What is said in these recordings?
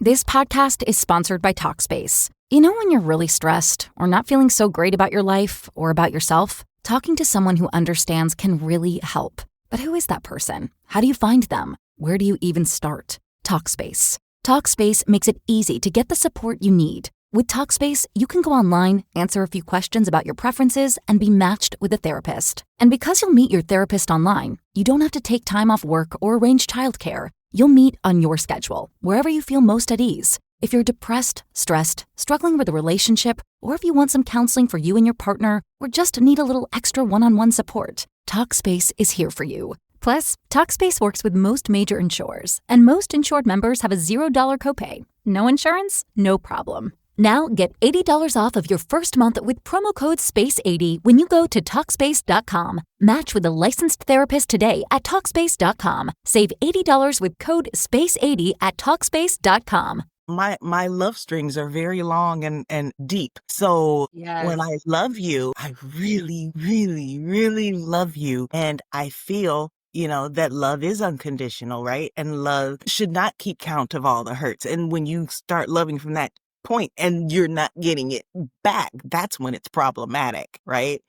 This podcast is sponsored by Talkspace. You know when you're really stressed or not feeling so great about your life or about yourself? Talking to someone who understands can really help. But who is that person? How do you find them? Where do you even start? Talkspace. Talkspace makes it easy to get the support you need. With Talkspace, you can go online, answer a few questions about your preferences, and be matched with a therapist. And because you'll meet your therapist online, you don't have to take time off work or arrange childcare. You'll meet on your schedule, wherever you feel most at ease. If you're depressed, stressed, struggling with a relationship, or if you want some counseling for you and your partner, or just need a little extra one-on-one support, Talkspace is here for you. Plus, Talkspace works with most major insurers, and most insured members have a $0 copay. No insurance? No problem. Now get $80 off of your first month with promo code SPACE80 when you go to Talkspace.com. Match with a licensed therapist today at Talkspace.com. Save $80 with code SPACE80 at Talkspace.com. My love strings are very long and deep. So Yes. when I love you, I really, really, really love you. And I feel, that love is unconditional, right? And love should not keep count of all the hurts. And when you start loving from that point and you're not getting it back, that's when it's problematic, right?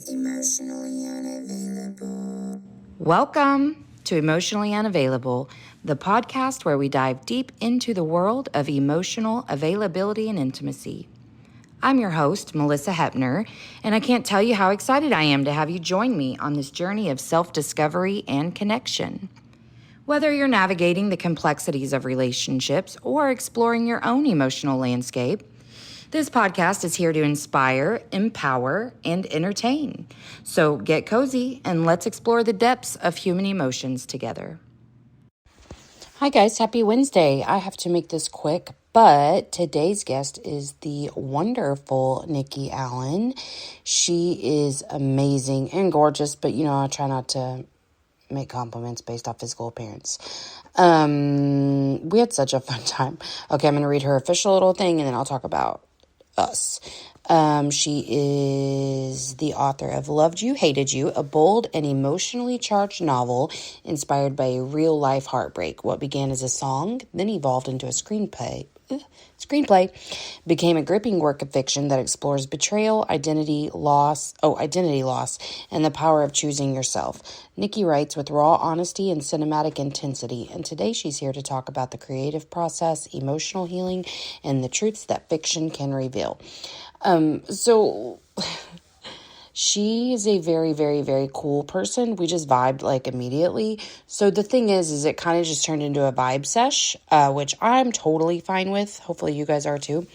Emotionally unavailable. Welcome to Emotionally Unavailable, the podcast where we dive deep into the world of emotional availability and intimacy. I'm your host, Malisa Hepner, and I can't tell you how excited I am to have you join me on this journey of self-discovery and connection. Whether you're navigating the complexities of relationships or exploring your own emotional landscape, this podcast is here to inspire, empower, and entertain. So get cozy and let's explore the depths of human emotions together. Hi guys, happy Wednesday. I have to make this quick, but today's guest is the wonderful Nikki Allen. She is amazing and gorgeous, but I try not to make compliments based off physical appearance. We had such a fun time. Okay, I'm going to read her official little thing and then I'll talk about us. She is the author of Loved You, Hated You, a bold and emotionally charged novel inspired by a real-life heartbreak. What began as a song, then evolved into a screenplay, became a gripping work of fiction that explores betrayal, identity loss, and the power of choosing yourself. Nikki writes with raw honesty and cinematic intensity, and today she's here to talk about the creative process, emotional healing, and the truths that fiction can reveal. So she is a very, very, very cool person. We just vibed immediately. So the thing is it kind of just turned into a vibe sesh, which I'm totally fine with. Hopefully you guys are too.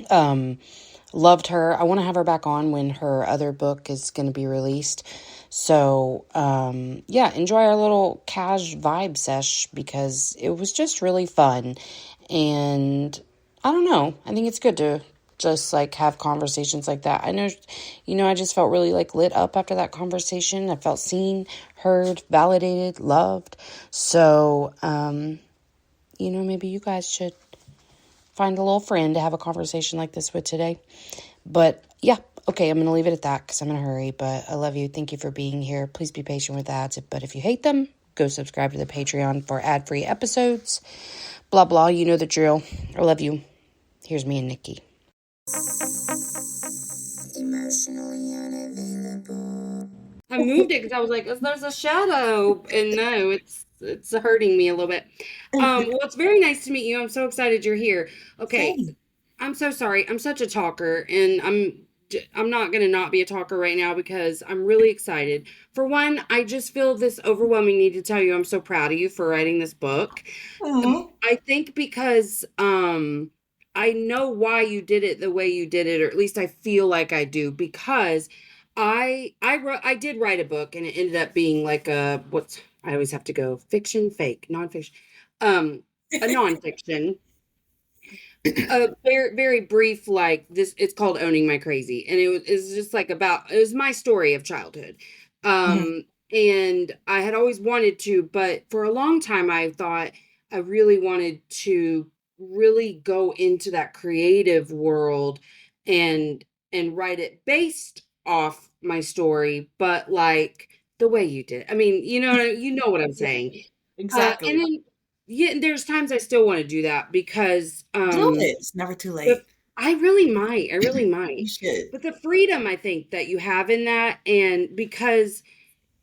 Loved her. I want to have her back on when her other book is going to be released. So, enjoy our little cash vibe sesh because it was just really fun. And I don't know. I think it's good to just have conversations like that. I know, I just felt really lit up after that conversation. I felt seen, heard, validated, loved. So, maybe you guys should find a little friend to have a conversation like this with today. But yeah, okay, I'm going to leave it at that because I'm in a hurry, but I love you. Thank you for being here. Please be patient with ads, but if you hate them, go subscribe to the Patreon for ad-free episodes. Blah, blah, you know the drill. I love you. Here's me and Nikki. Emotionally unavailable. I moved it because I was like, there's a shadow. And no, it's hurting me a little bit. Well, it's very nice to meet you. I'm so excited you're here. Okay. Hey. I'm so sorry. I'm such a talker, and I'm not going to not be a talker right now because I'm really excited. For one, I just feel this overwhelming need to tell you I'm so proud of you for writing this book. I think because I know why you did it the way you did it, or at least I feel like I do, because I did write a book, and it ended up being I always have to go fiction, fake, nonfiction, a nonfiction. A very, very brief, this, it's called Owning My Crazy. And it's just it was my story of childhood. And I had always wanted to, but for a long time I thought I really wanted to really go into that creative world and write it based off my story, but like the way you did. I mean, you know what I'm Yeah, saying. And exactly. then yeah, there's times I still want to do that because Do it. It's never too the late. I really You might. should. But the freedom I think that you have in that, and because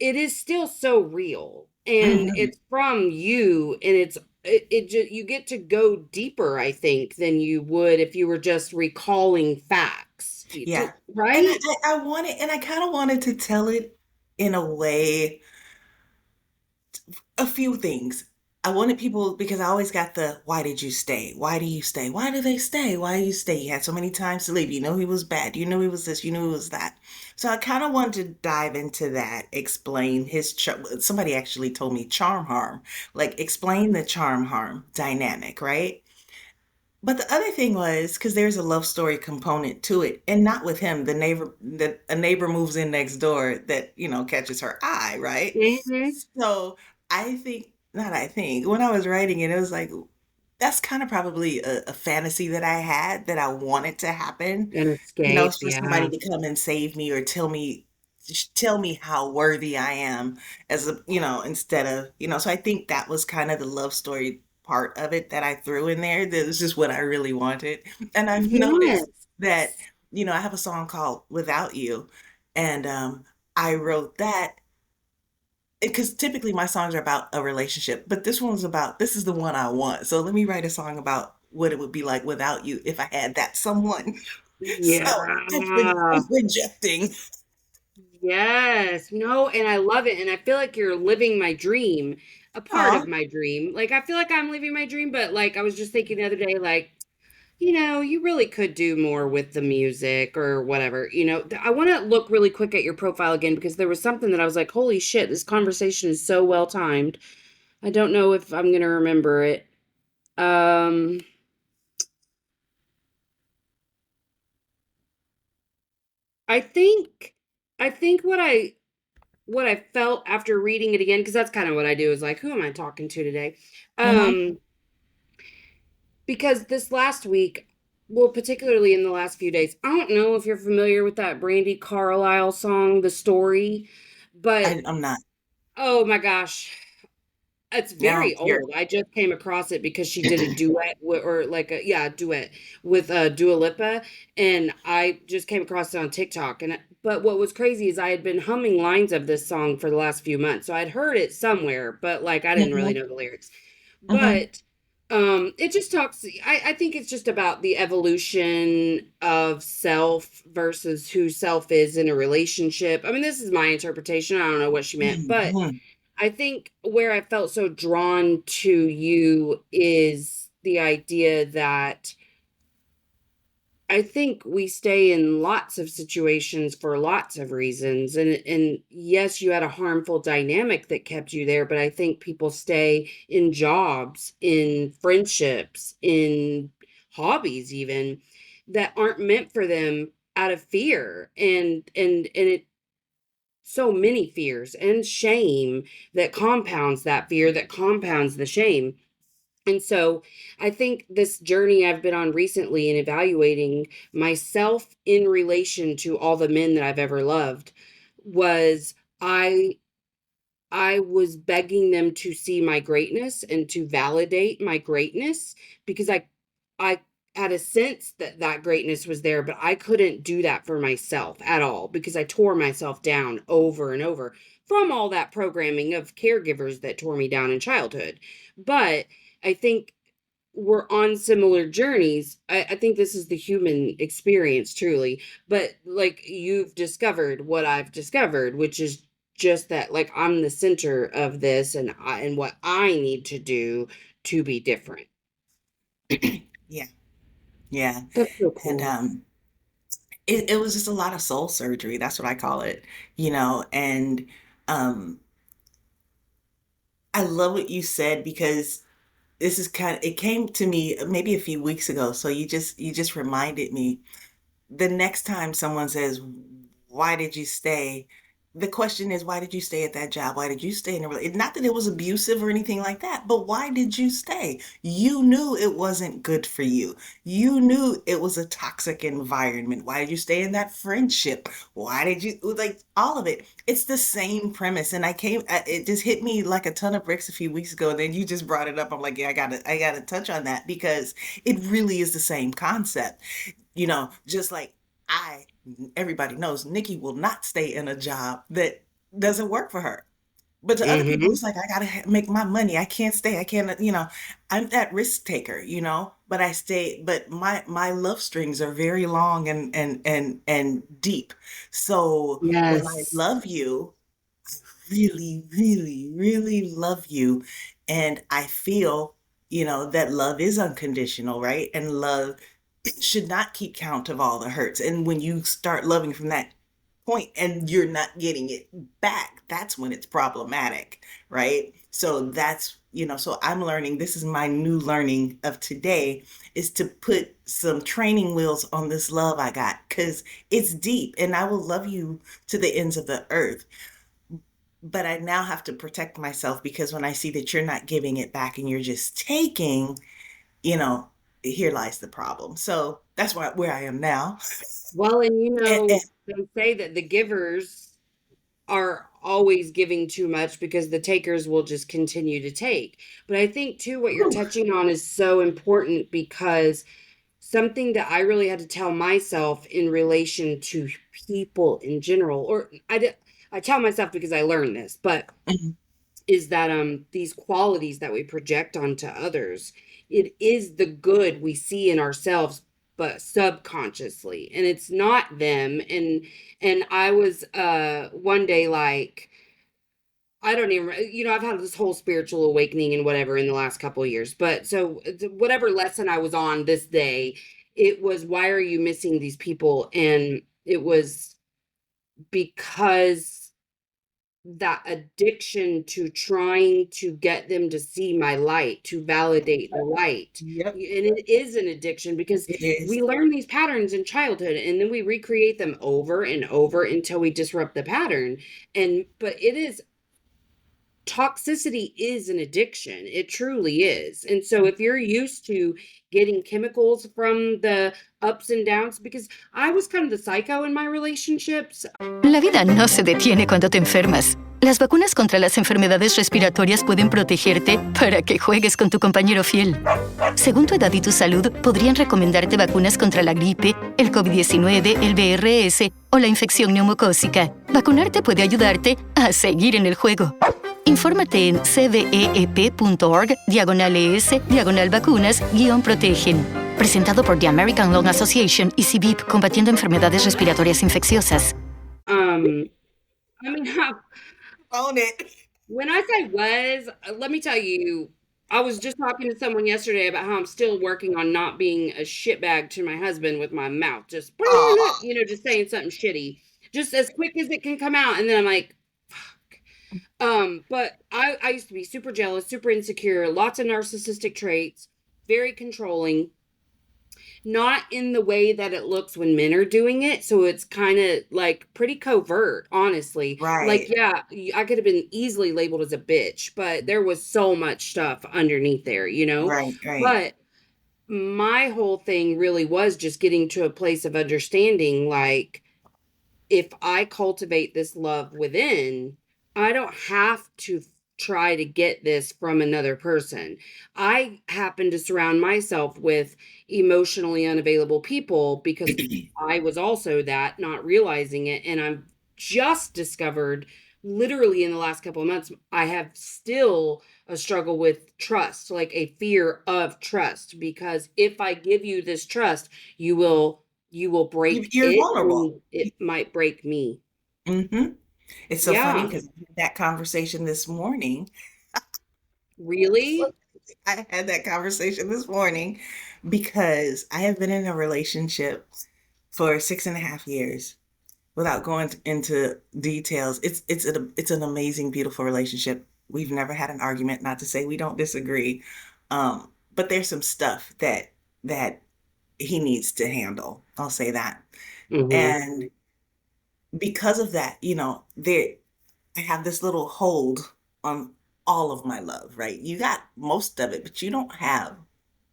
it is still so real and Mhm. it's from you, and it just, you get to go deeper, I think, than you would if you were just recalling facts. Yeah. And Right? I wanted, and I kind of wanted to tell it in a way, a few things. I wanted people, because I always got the, why did you stay? Why do you stay? Why do they stay? Why do you stay? You had so many times to leave. You know he was bad. You knew he was this. You knew he was that. So I kind of wanted to dive into that, explain his, somebody actually told me charm harm, like explain the charm harm dynamic, right? But the other thing was, because there's a love story component to it, and not with him, a neighbor moves in next door that, catches her eye, right? Hmm. So I think, not I think, when I was writing it, it was like, that's kind of probably a fantasy that I had that I wanted to happen, An escape, for somebody yeah. to come and save me or tell me how worthy I am as a, instead of, so I think that was kind of the love story part of it that I threw in there. That was just what I really wanted. And I've Yes. noticed that, I have a song called Without You, and I wrote that because typically my songs are about a relationship, but this is the one I want. So let me write a song about what it would be like without you if I had that someone. So I'm Yeah. projecting. Yes. No, and I love it. And I feel like you're living my dream, a part Aw. of my dream. Like, I feel like I'm living my dream, but like, I was just thinking the other day, like, you really could do more with the music or whatever. I want to look really quick at your profile again because there was something that I was like, holy shit, this conversation is so well timed. I don't know if I'm going to remember it. Um, I think, what I felt after reading it again, because that's kind of what I do is like, who am I talking to today? Mhm. Um, because this last week, well, particularly in the last few days, I don't know if you're familiar with that Brandy Carlisle song, The Story, but I'm not. oh my gosh, it's Now I'm very old. curious. I just came across it because she did a duet or like a, yeah, duet with Dua Lipa, and I just came across it on TikTok. And but what was crazy is I had been humming lines of this song for the last few months, so I'd heard it somewhere, but like I didn't really Mhm. know the lyrics. Mhm. But it just talks. I think it's just about the evolution of self versus who self is in a relationship. I mean, this is my interpretation. I don't know what she meant, but Mhm. I think where I felt so drawn to you is the idea that I think we stay in lots of situations for lots of reasons. And yes, you had a harmful dynamic that kept you there, but I think people stay in jobs, in friendships, in hobbies even that aren't meant for them out of fear and it so many fears and shame that compounds that fear, that compounds the shame. And so I think this journey I've been on recently in evaluating myself in relation to all the men that I've ever loved was I I was begging them to see my greatness and to validate my greatness because I had a sense that that greatness was there, but I couldn't do that for myself at all because I tore myself down over and over from all that programming of caregivers that tore me down in childhood. But I think we're on similar journeys. I think this is the human experience truly. But like you've discovered what I've discovered, which is just that like I'm the center of this and what I need to do to be different. Yeah. Yeah. That's so And cool. it was just a lot of soul surgery. That's what I call it, and um I love what you said because it came to me maybe a few weeks ago. So you just reminded me the next time someone says, why did you stay? the question is, why did you stay at that job? Why did you stay in a relationship? Not that it was abusive or anything like that, but why did you stay? You knew it wasn't good for you. You knew it was a toxic environment. Why did you stay in that friendship? Why did you like all of it? It's the same premise. And it just hit me like a ton of bricks a few weeks ago. And then you just brought it up. I'm like, yeah, I gotta touch on that because it really is the same concept. Just like I, everybody knows Nikki will not stay in a job that doesn't work for her. But to other people, Mm-hmm. it's like, I gotta make my money. I can't stay. I can't, I'm that risk taker, but I stay, but my love strings are very long and deep. So when I Yes. love you, really, really, really love you. And I feel, that love is unconditional, right? And love should not keep count of all the hurts. And when you start loving from that point and you're not getting it back, that's when it's problematic, right? So so I'm learning, this is my new learning of today, is to put some training wheels on this love I got because it's deep and I will love you to the ends of the earth. But I now have to protect myself because when I see that you're not giving it back and you're just taking, you know, here lies the problem. So that's where I am now. Well, and And they say that the givers are always giving too much because the takers will just continue to take. But I think too what you're whew, touching on is so important because something that I really had to tell myself in relation to people in general, or I tell myself because I learned this, but mhm, is that these qualities that we project onto others, it is the good we see in ourselves but subconsciously, and it's not them. And I was one day like, I don't even, I've had this whole spiritual awakening and whatever in the last couple of years. But so whatever lesson I was on this day, it was, why are you missing these people? And it was because that addiction to trying to get them to see my light, to validate the light. yep, And it is an addiction because it is. we learn these patterns in childhood and then we recreate them over and over until we disrupt the pattern. But it is, toxicity is an addiction. It truly is. And so if you're used to getting chemicals from the ups and downs, because I was kind of the psycho in my relationships. La vida no se detiene cuando te enfermas. Las vacunas contra las enfermedades respiratorias pueden protegerte para que juegues con tu compañero fiel. Según tu edad y tu salud, podrían recomendarte vacunas contra la gripe, el COVID-19, el VRS o la infección neumocócica. Vacunarte puede ayudarte a seguir en el juego. Infórmate en cveep.org/ES/vacunas-protegen. Presentado por the American Lung Association y CBIP, combatiendo enfermedades respiratorias infecciosas. I mean, Own it. when I say was, let me tell you, I was just talking to someone yesterday about how I'm still working on not being a shitbag to my husband with my mouth, just, Aw. just saying something shitty, just as quick as it can come out. And then I'm like, fuck. But I used to be super jealous, super insecure, lots of narcissistic traits, very controlling, not in the way that it looks when men are doing it. So it's kind of like pretty covert, honestly. Like, Right, yeah, I could have been easily labeled as a bitch, but there was so much stuff underneath there, you know? right. But my whole thing really was just getting to a place of understanding, like, if I cultivate this love within, I don't have to try to get this from another person. I happen to surround myself with emotionally unavailable people because I was also that, not realizing it. And I'm just discovered literally in the last couple of months, I have still a struggle with trust, like a fear of trust, because if I give you this trust, you will break You're it vulnerable. and it might break me. Hmm. It's so funny Yeah. because that conversation this morning. So Really? I had that conversation this morning because I have been in a relationship for 6.5 years. Without going into details, it's an amazing, beautiful relationship. We've never had an argument, not to say we don't disagree. But there's some stuff that he needs to handle. I'll say that. Mhm. And because of that, there I have this little hold on all of my love, right? You got most of it, but you don't have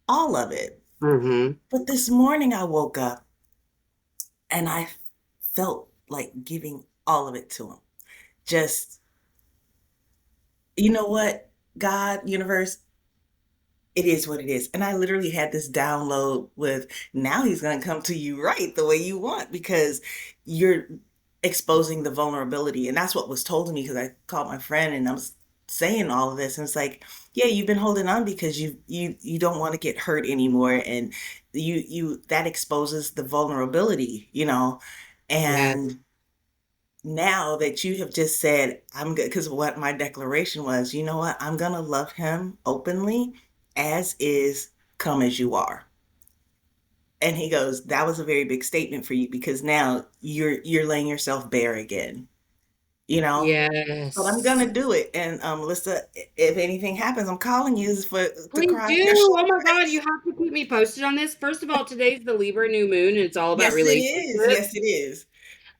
all of it. Mm-hmm. But this morning I woke up and I felt like giving all of it to him. Just, you know what, God, universe, it is what it is. And I literally had this download with now he's going to come to you right the way you want because you're exposing the vulnerability. And that's what was told to me because I called my friend and I was saying all of this. And it's like, yeah, you've been holding on because you don't want to get hurt anymore. And you that exposes the vulnerability, Yes. and now that you have just said, I'm good, because what my declaration was, you know what? I'm going to love him openly as is, come as you are. And he goes, that was a very big statement for you because now you're laying yourself bare again, you know? But I'm Yes. gonna do it. And Melissa, if anything happens, I'm calling you to Please cry on do. your Oh my shoulder. God, you have to keep me posted on this. First of all, today's the Libra new moon and it's all about Yes, it is. relationships. Yes, it is.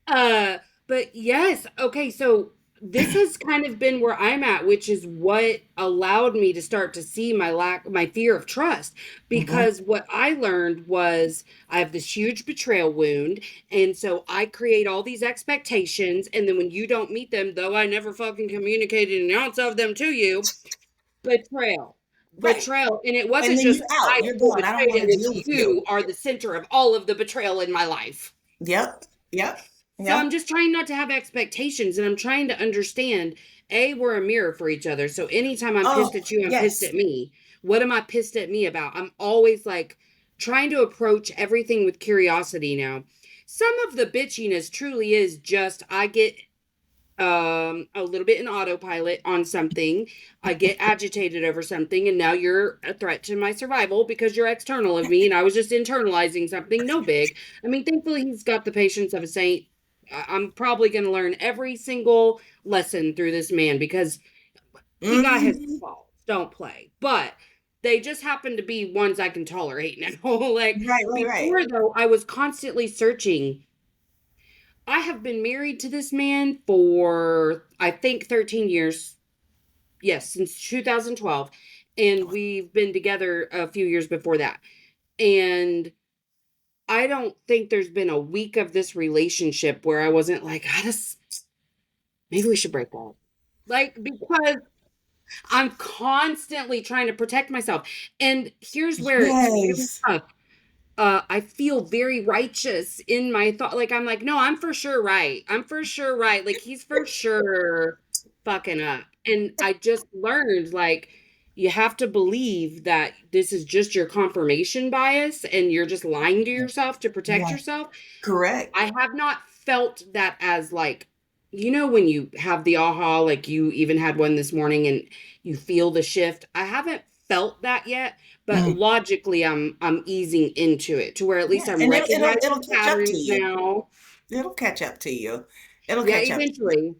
Uh, but yes, okay, so this has kind of been where I'm at, which is what allowed me to start to see my fear of trust. Hmm. Because what I learned was I have this huge betrayal wound, and so I create all these expectations, and then when you don't meet them, though I never fucking communicated an ounce of them to you, betrayal. Right. Betrayal. And it And wasn't then just you're out. I You're feel gone. I don't betrayed, want it to was deal with you. you are the center of all of the betrayal in my life. Yep. Yep. So I'm Yep. just trying not to have expectations and I'm trying to understand we're a mirror for each other. So anytime I'm pissed Oh, at you, I'm pissed yes. at me. What am I pissed at me about? I'm always like trying to approach everything with curiosity now. Some of the bitchiness truly is just I get a little bit in autopilot on something. I get agitated over something, and now you're a threat to my survival because you're external of me, and I was just internalizing something. No big. I mean, thankfully, he's got the patience of a saint. I'm probably going to learn every single lesson through this man because he got his Hmm. faults. Don't play, but they just happen to be ones I can tolerate now. Like Right, right, right. before, though, I was constantly searching. I have been married to this man for, I think, 13 years. Yes, since 2012. And we've been together a few years before that. And I don't think there's been a week of this relationship where I wasn't like, maybe we should break up. Like, because I'm constantly trying to protect myself. And here's where it's really Yes. tough. I feel very righteous in my thought. Like I'm like, no, I'm for sure right. I'm for sure right. Like he's for sure fucking up. And I just learned like you have to believe that this is just your confirmation bias and you're just lying to yourself to protect Yes. yourself. Correct. I have not felt that as like, when you have the aha, like you even had one this morning and you feel the shift. I haven't felt that yet, but Mm. logically I'm easing into it to where at least Yeah, I'm and it'll recognizing catch up to patterns you. now. It'll catch up to you. It'll Yeah, catch up to you. eventually.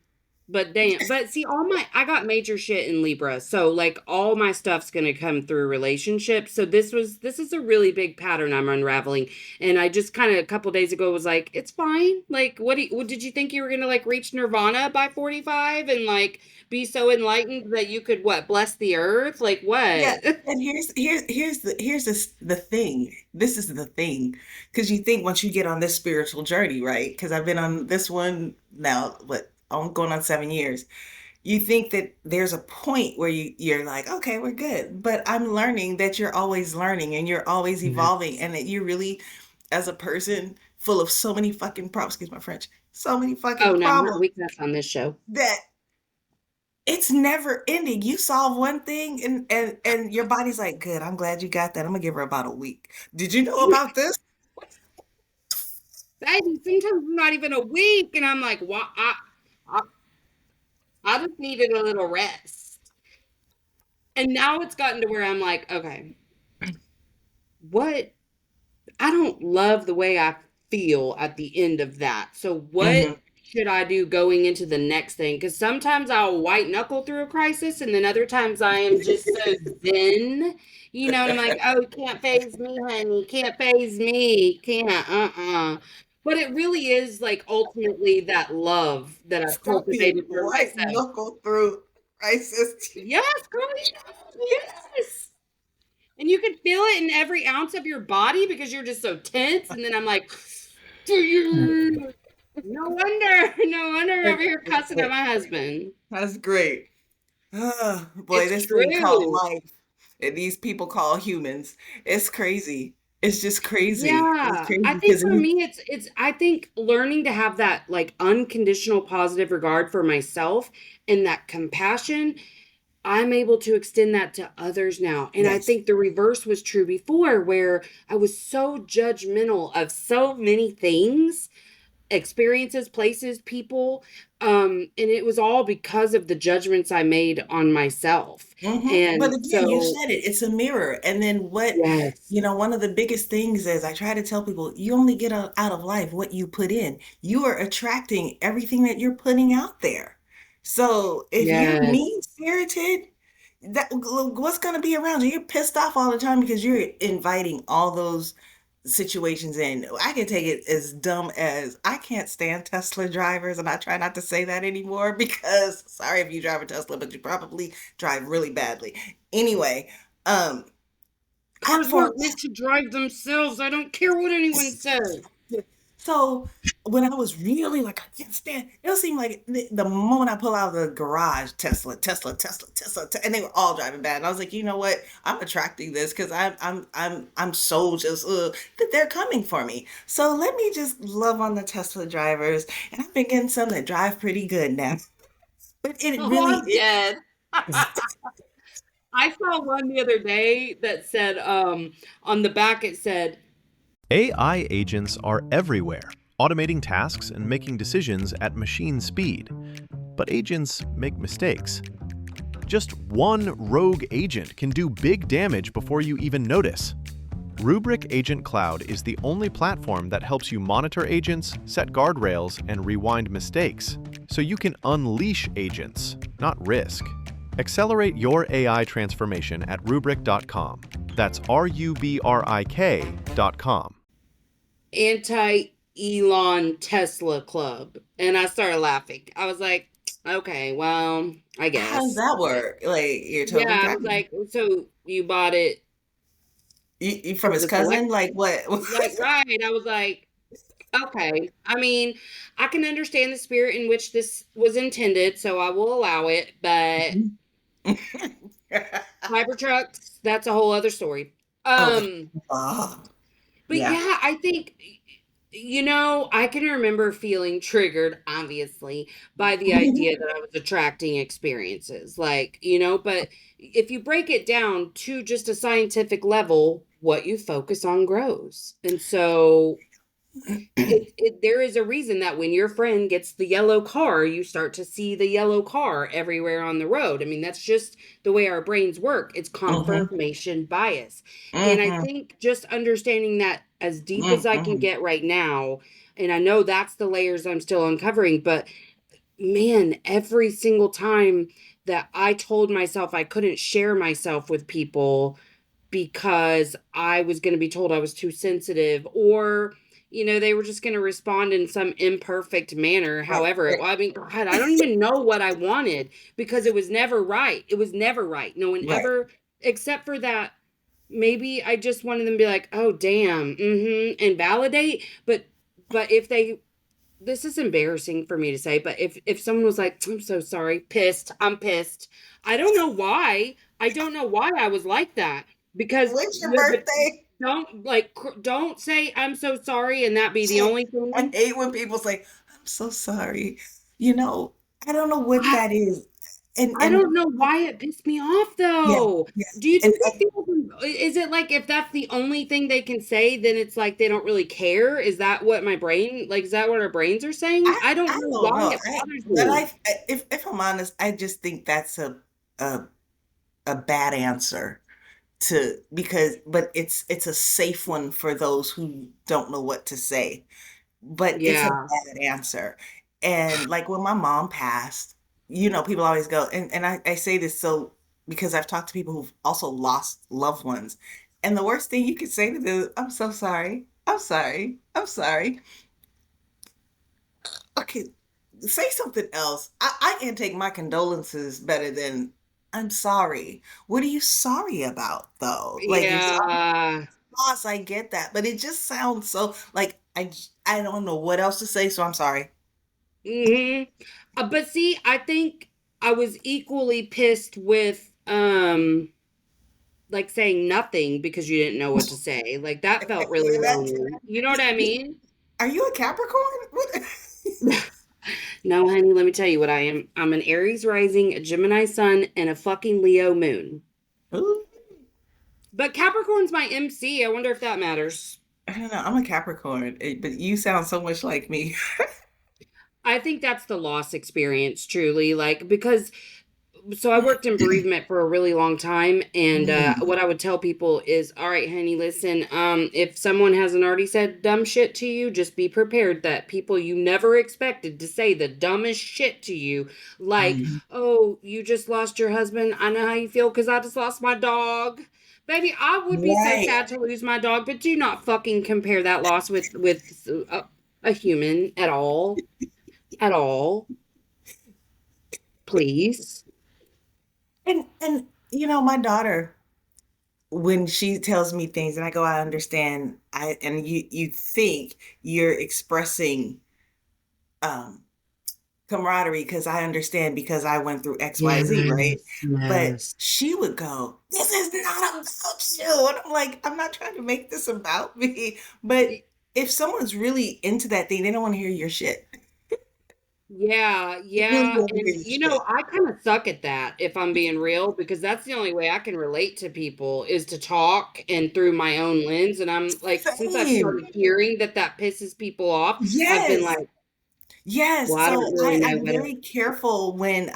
But damn, but see, I got major shit in Libra, so like all my stuff's gonna come through relationships. So this is a really big pattern I'm unraveling, and I just kind of a couple days ago was like, it's fine. Like, what did you think you were gonna like reach nirvana by 45 and like be so enlightened that you could what bless the earth? Like Yeah, what? and here's the thing. This is the thing, because you think once you get on this spiritual journey, right? Because I've been on this one now, what, I'm going on 7 years. You think that there's a point where you're like, okay, we're good. But I'm learning that you're always learning and you're always evolving, Yes. and that you're really, as a person, full of so many fucking problems. Excuse my French. So many Oh fucking no, problems we cuss on this show. that it's never ending. You solve one thing and your body's like, good, I'm glad you got that. I'm gonna give her about a week. Did you know about this? Baby, sometimes not even a week, and I'm like, what? I, I just needed a little rest. And now it's gotten to where I'm like, okay, what? I don't love the way I feel at the end of that. So what Hmm. should I do going into the next thing? Because sometimes I'll white knuckle through a crisis, and then other times I am just so zen, and I'm like, oh, can't phase me, honey, can't phase me, can't, But it really is like ultimately that love that I've Scorpion cultivated for white myself. knuckle through racist. Yes, girl, yes. And you can feel it in every ounce of your body because you're just so tense. And then I'm like, do you? No wonder I'm over here cussing at my husband. That's great. Boy, It's this thing called true. life and these people call humans. It's crazy. It's just crazy. It's Yeah. crazy I think because for me it's I think learning to have that like unconditional positive regard for myself and that compassion, I'm able to extend that to others now. And I yes. think the reverse was true before where I was so judgmental of so many things, experiences, places, people, and it was all because of the judgments I made on myself. But And again, you so said it. It's a mirror. And then yes. one of the biggest things is I try to tell people, you only get out of life what you put in. You are attracting everything that you're putting out there. So if you're Yes. mean-spirited, what's going to be around you? You're pissed off all the time because you're inviting all those situations in. I can take it as dumb as I can't stand Tesla drivers, and I try not to say that anymore because sorry if you drive a Tesla, but you probably drive really badly. Anyway, um, Cars for weren't meant to drive themselves. I don't care what anyone says. so when I was really like, I can't stand, it seemed like the moment I pull out of the garage, Tesla, Tesla, Tesla, Tesla, and they were all driving bad. And I was like, you know what? I'm attracting this because I'm so just that they're coming for me. So let me just love on the Tesla drivers, and I've been getting some that drive pretty good now. But it Oh, really I'm dead. I saw one the other day that said, on the back it said, AI agents are everywhere, automating tasks and making decisions at machine speed. But agents make mistakes. Just one rogue agent can do big damage before you even notice. Rubrik Agent Cloud is the only platform that helps you monitor agents, set guardrails, and rewind mistakes, so you can unleash agents, not risk. Accelerate your AI transformation at Rubrik.com. That's RUBRIK.com. anti-Elon Tesla Club. And I started laughing. I was like, okay, well, I how does guess. that work? Like you're Yeah, totally I was driving like, so you bought it you from because his it's cousin? electric? Like what? Like, right. I was like, okay. I mean, I can understand the spirit in which this was intended, so I will allow it. But Cybertrucks, that's a whole other story. Oh, Um, oh, but yeah. yeah, I think I can remember feeling triggered, obviously, by the idea that I was attracting experiences. Like, but if you break it down to just a scientific level, what you focus on grows. And so there is a reason that when your friend gets the yellow car, you start to see the yellow car everywhere on the road. I mean, that's just the way our brains work. It's Mhm, confirmation bias. And I mhm, think just understanding that as deep as I can mhm. get right now, and I know that's the layers I'm still uncovering, but man, every single time that I told myself I couldn't share myself with people because I was going to be told I was too sensitive, or they were just going to respond in some imperfect manner. Right, However, right, I mean, God, I don't even know what I wanted because it was never right. It was never right. No one right. ever, except for that. Maybe I just wanted them to be like, "Oh, damn," and validate. But if they, this is embarrassing for me to say, but if someone was like, "I'm so sorry, pissed, I'm pissed," I don't know why. I don't know why I was like that because When's your but birthday? don't say I'm so sorry and that be the only I thing. hate when people say, "I'm so sorry." You know, I don't know what I that is. I don't know why it pissed me off Yeah, though. yeah. Do you And think that people is it like if that's the only thing they can say, then it's like they don't really care? Is that what my brain like? Is that what our brains are saying? I I don't know don't why know. it bothers But me. if I'm honest, I just think that's a a bad answer to but it's a safe one for those who don't know what to say. But it's a Yeah. bad answer. And like when my mom passed, people always go, and I say this so because I've talked to people who've also lost loved ones. And the worst thing you could say to them, I'm so sorry. I'm sorry. I'm sorry. Okay, say something else. I can take my condolences better than I'm sorry. What are you sorry about though? Like if someone's Yeah. lost, I get that, but it just sounds so like I don't know what else to say, so I'm sorry. Hmm. But see, I think I was equally pissed with like saying nothing because you didn't know what to say. Like that felt really lonely. You know what I mean? Are you a Capricorn? What? No, honey, let me tell you what I am. I'm an Aries rising, a Gemini sun, and a fucking Leo moon. Ooh, But Capricorn's my MC. I wonder if that matters. I don't know. I'm a Capricorn, but you sound so much like me. I think that's the loss experience, truly. Like, because so I worked in bereavement for a really long time, and Mm, what I would tell people is, all right, honey, listen, if someone hasn't already said dumb shit to you, just be prepared that people you never expected to say the dumbest shit to you, like, mm. oh, you just lost your husband. I know how you feel because I just lost my dog. Baby, I would be so Right. sad to lose my dog, but do not fucking compare that loss with a human at all, at all, please. And my daughter, when she tells me things and I go, I understand, and you think you're expressing um camaraderie because I understand because I went through XYZ, right? Yes, But yes. she would go, this is not about you. And I'm like, I'm not trying to make this about me. But if someone's really into that thing, they don't want to hear your shit. Yeah, They really yeah. don't want to And hear your shit. I kind of suck at that if I'm being real, because that's the only way I can relate to people is to talk and through my own lens. And I'm like, since I've Same. started hearing that that pisses people off, I've been Yes. like, Yes. well, I don't So really know I'm what very careful when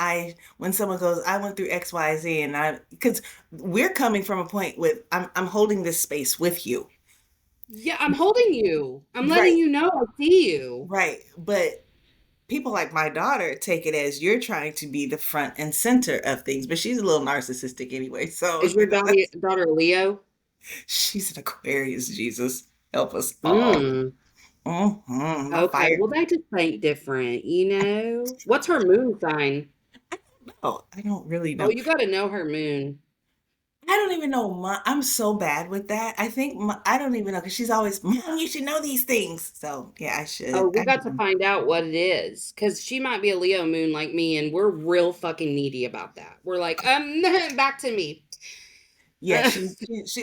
someone goes, I went through XYZ and because we're coming from a point with I'm holding this space with you. yeah, I'm holding you. I'm letting Right. you know I see you. Right. But people like my daughter take it as you're trying to be the front and center of things, but she's a little narcissistic anyway. So, Is your daughter Leo? she's an Aquarius, Jesus. Help us all. Hmm. My Okay, fire. well, that just ain't different, you know? What's her moon sign? Oh, I don't really Oh, know. you got to know her moon. I don't even know. I'm so bad with that. I think I don't even know because she's always, Mom, you should know these things. So, yeah, I Oh, should. we got to find out what it is because she might be a Leo moon like me, and we're real fucking needy about that. We're like, back to me. Yeah,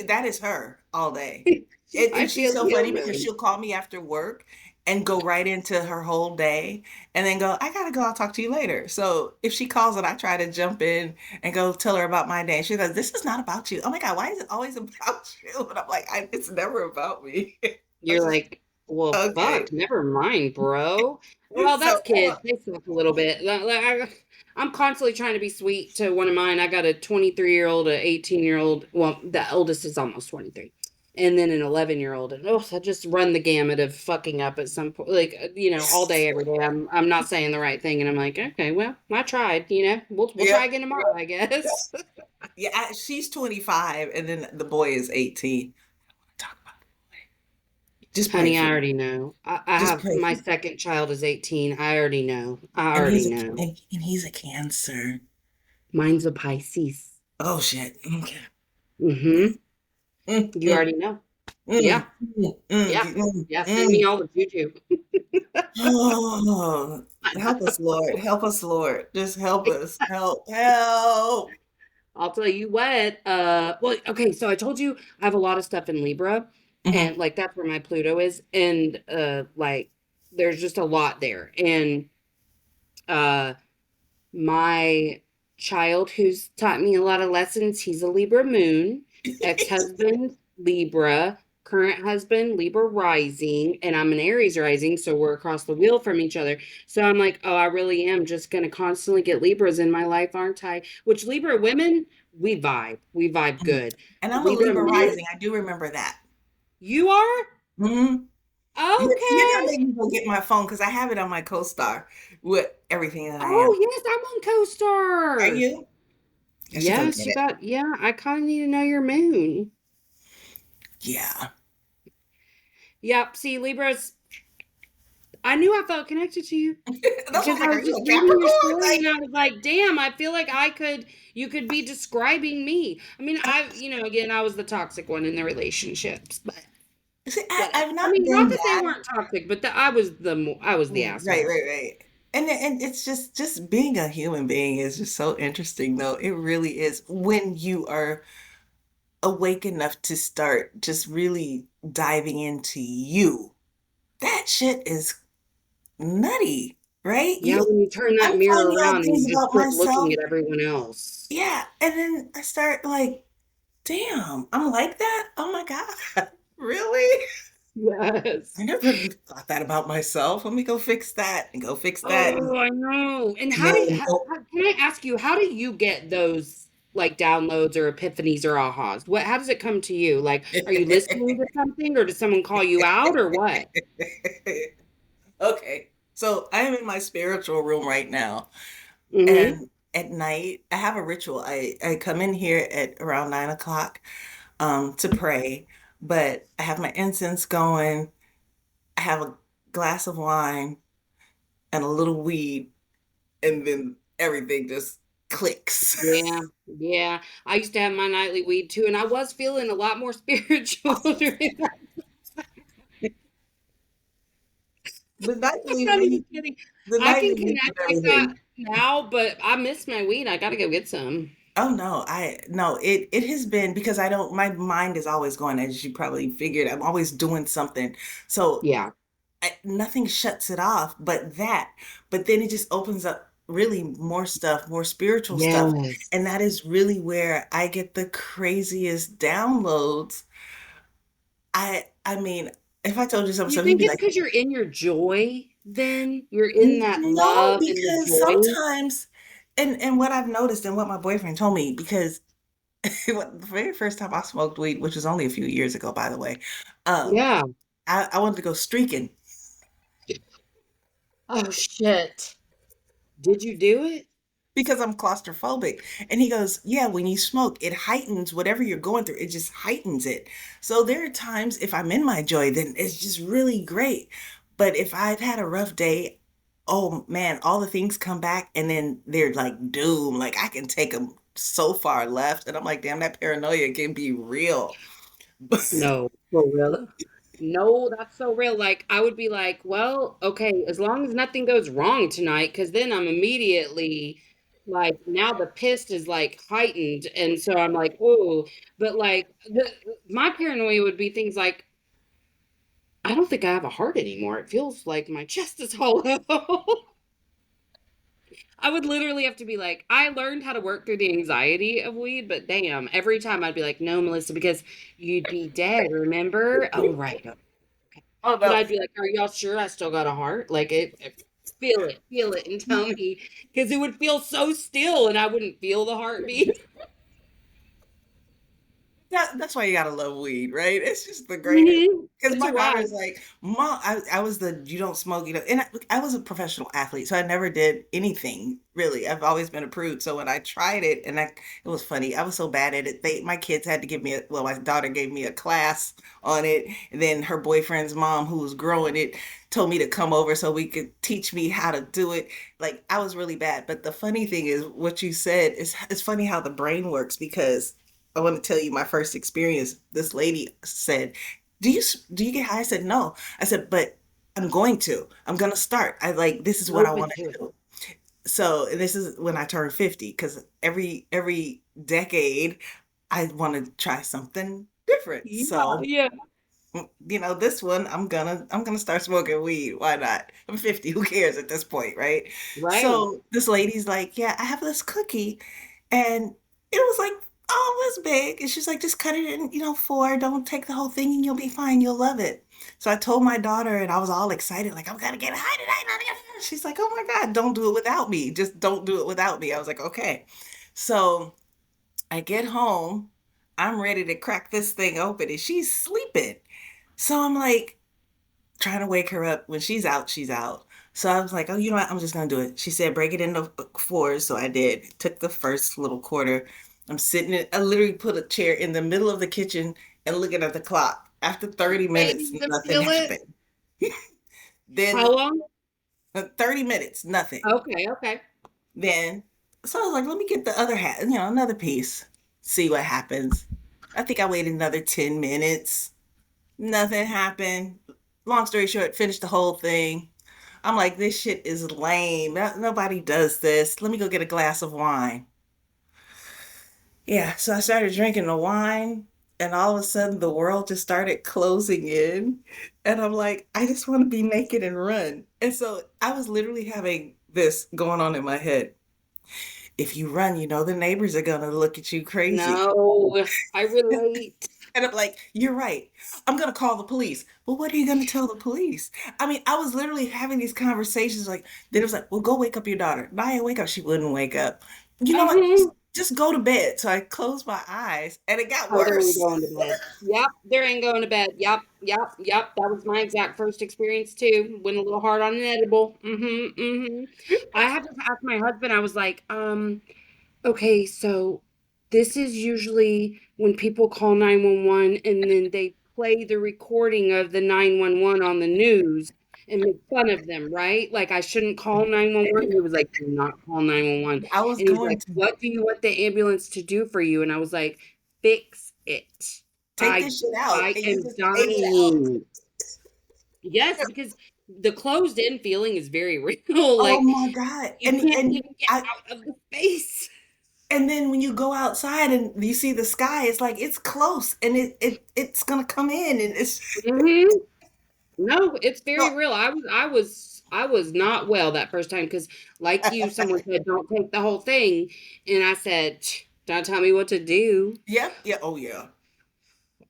that is her all day. She And might be a she's so Leo funny because moon. she'll call me after work and go right into her whole day and then go, I gotta go, I'll talk to you later. So if she calls and I try to jump in and go tell her about my day, she goes, this is not about you. Oh my God, why is it always about you? And I'm like, it's never about me. I'm You're just like, well, okay. fuck, never mind, bro. Well, So that's kids. They suck a little bit. I'm constantly trying to be sweet to one of mine. I got a 23-year-old, a 18-year-old. Well, the oldest is almost 23. And then an 11-year-old. And oh, I just run the gamut of fucking up at some point. Like, all day, every day. I'm not saying the right thing. And I'm like, okay, well, I tried, We'll yeah, try again tomorrow, I guess. yeah, she's 25 and then the boy is 18. Talk about it. Just pray Honey, for I me. already know. I Just have pray my for me. second child is 18. I already know. I And already know. he's a Cancer. Mine's a Pisces. Oh shit. Okay. Mm-hmm. Mm, You mm, already know. mm, Yeah. mm, mm, Yeah. mm, Yeah. Send me mm. all the juju. Oh, help us, Lord. Help us, Lord. Just help us. Help. Help. I'll tell you what. Well, okay, so I told you I have a lot of stuff in Libra, Mhm. and like that's where my Pluto is, and like there's just a lot there. And uh my child who's taught me a lot of lessons, he's a Libra moon, ex-husband Libra, current husband Libra rising, and I'm an Aries rising, so we're across the wheel from each other. So I'm like, oh, I really am just going to constantly get Libras in my life, aren't I? Which Libra women, we vibe Mhm. good. And I'm a Libra Libra men, rising. I do remember that. you are? Hmm. You're gonna Okay. make me go get my phone because I have it on my co-star with everything that I am. Oh yes, I'm on Are CoStar. you? I should go Yes, get you it. got, yeah, I kind of need to know your moon. Yeah. Yep. See, Libras, I knew I felt connected to you That's because why I'm I like, are was you just a reading your Capricorn? story Like, and I was like, damn, I feel like you could be describing me. I mean, again, I was the toxic one in the relationships, but see, whatever. I've I not mean, not been that they that. weren't toxic, but I was the Right, asshole. right, right. And it's just being a human being is just so interesting though. It really is when you are awake enough to start just really diving into you. That shit is nutty, right? Yeah, when you turn that I'm mirror finding out around and things you just about quit looking myself. at everyone else. Yeah, and then I start like, damn, I'm like that? Oh my God. Really? Yes. I never thought that about myself. Let me go fix that and go fix that. Oh, I know. And And then, oh, can I ask you, how do you get those like downloads or epiphanies or ahas? How does it come to you? Like, are you listening to something or does someone call you out or what? okay. So I am in my spiritual room right now. Mm-hmm. And at night, I have a ritual. I come in here at around 9 o'clock to pray, but I have my incense going. I have a glass of wine and a little weed, and then everything just clicks. Yeah, yeah. I used to have my nightly weed too, and I was feeling a lot more spiritual during that. The I'm nightly not even weed, kidding. the I can nightly weed is connect like that everything. now, but I miss my weed. I gotta go get some. Oh no, I no, it has been because I don't my mind is always going, as you probably figured. I'm always doing something. So Yeah. nothing shuts it off but that. But then it just opens up really more stuff, more spiritual stuff. Yes. And that is really where I get the craziest downloads. I mean, if I told you some You stuff, you'd think be it's like, because you're in your joy then? You're in that no, love and the because joy? sometimes and what I've noticed and what my boyfriend told me, because the very first time I smoked weed, which was only a few years ago, by the way, um, Yeah. I wanted to go streaking Oh shit. Did you do it? because I'm claustrophobic. And he goes, yeah, when you smoke, it heightens whatever you're going through. It just heightens it. So there are times if I'm in my joy, then it's just really great. But if I've had a rough day, oh man, all the things come back and then they're like doom. Like I can take them so far left. And I'm like, damn, that paranoia can be real. No, for real. No, that's so real. Like, I would be like, well, okay, as long as nothing goes wrong tonight, because then I'm immediately like, now the pissed is like heightened. And so I'm like, oh, but like, my paranoia would be things like, I don't think I have a heart anymore. It feels like my chest is hollow. I would literally have to be like, I learned how to work through the anxiety of weed, but damn, every time I'd be like, no, Melissa, because you'd be dead, remember? Oh, right. Okay. Oh But no. I'd be like, are y'all sure I still got a heart? Like, feel it, and tell me, because it would feel so still and I wouldn't feel the heartbeat. That's why you gotta love weed, right? It's just the greatest. Mhm. Because It's my a daughter ride. is like, Mom, I was the you don't smoke, and I was a professional athlete, so I never did anything really. I've always been a prude. So when I tried it, it was funny. I was so bad at it. My kids had to give me well, my daughter gave me a class on it, and then her boyfriend's mom, who was growing it, told me to come over so we could teach me how to do it. Like I was really bad. But the funny thing is, what you said is it's funny how the brain works because I want to tell you my first experience. This lady said, do you get high?" I said, "No." I said, "But I'm going to. I'm going to start. I like this is what I Open want to to it. do." So, and this is when I turned 50 because every decade I want to try something different. Yeah, So, yeah. this one I'm gonna start smoking weed. Why not? I'm 50. Who cares at this point, right? Right. So this lady's like, "Yeah, I have this cookie," and it was like, oh, it was big. And she's like, "Just cut it in, four. Don't take the whole thing, and you'll be fine. You'll love it." So I told my daughter, and I was all excited, like, "I'm gonna get high tonight." She's like, "Oh my God, don't do it without me. Just don't do it without me." I was like, "Okay." So I get home, I'm ready to crack this thing open, and she's sleeping. So I'm like trying to wake her up. When she's out, she's out. So I was like, "Oh, you know what? I'm just gonna do it." She said, "Break it into fours." So I did. Took the first little quarter. I'm sitting I literally put a chair in the middle of the kitchen and looking at the clock. After 30 minutes, Waiting to nothing feel it. happened. Then How long? 30 minutes, nothing. Okay, okay. Then, so I was like, let me get the other hat, another piece, see what happens. I think I waited another 10 minutes. Nothing happened. Long story short, finished the whole thing. I'm like, this shit is lame. Nobody does this. Let me go get a glass of wine. Yeah, so I started drinking the wine, and all of a sudden the world just started closing in. And I'm like, I just want to be naked and run. And so I was literally having this going on in my head. If you run, the neighbors are gonna look at you crazy. No, I relate. And I'm like, you're right. I'm gonna call the police. Well, what are you gonna tell the police? I mean, I was literally having these conversations like, then it was like, well, go wake up your daughter. Naya, wake up. She wouldn't wake up. You know what? Hmm. Just go to bed. So I closed my eyes and it got Oh, there ain't worse. going to bed. Yep, there ain't going to bed. Yep, yep, yep. That was my exact first experience too. Went a little hard on an edible. Mm-hmm, mm-hmm. I had to ask my husband. I was like, okay, so this is usually when people call 911 and then they play the recording of the 911 on the news and make fun of them, right? Like I shouldn't call 911. He was like, do not call 911. I was And he's going like, to what do you want the ambulance to do for you? And I was like, fix it. take I this shit out. I And you am just take it out. dying. Yes, because the closed in feeling is very real. Oh Like my God. you And can't and even get I out of the space. and then when you go outside and you see the sky, it's like it's close and it's gonna come in and it's Hmm. No, it's very so real. I was not well that first time because, like you, someone said, "Don't take the whole thing," and I said, "Don't tell me what to do." yep, yeah, oh yeah.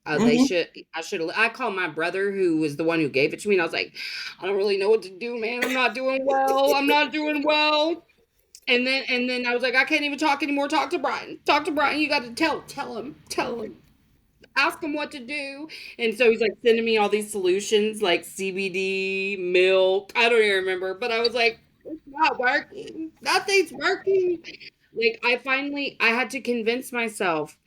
They Hmm. should. I should have. I called my brother, who was the one who gave it to me, and I was like, "I don't really know what to do, man. I'm not doing well. I'm not doing well." And then I was like, "I can't even talk anymore. Talk to Brian. Talk to Brian. You got to tell him." Ask him what to do. And so he's like sending me all these solutions like CBD, milk. I don't even remember, but I was like, it's not working. Nothing's working. Like I had to convince myself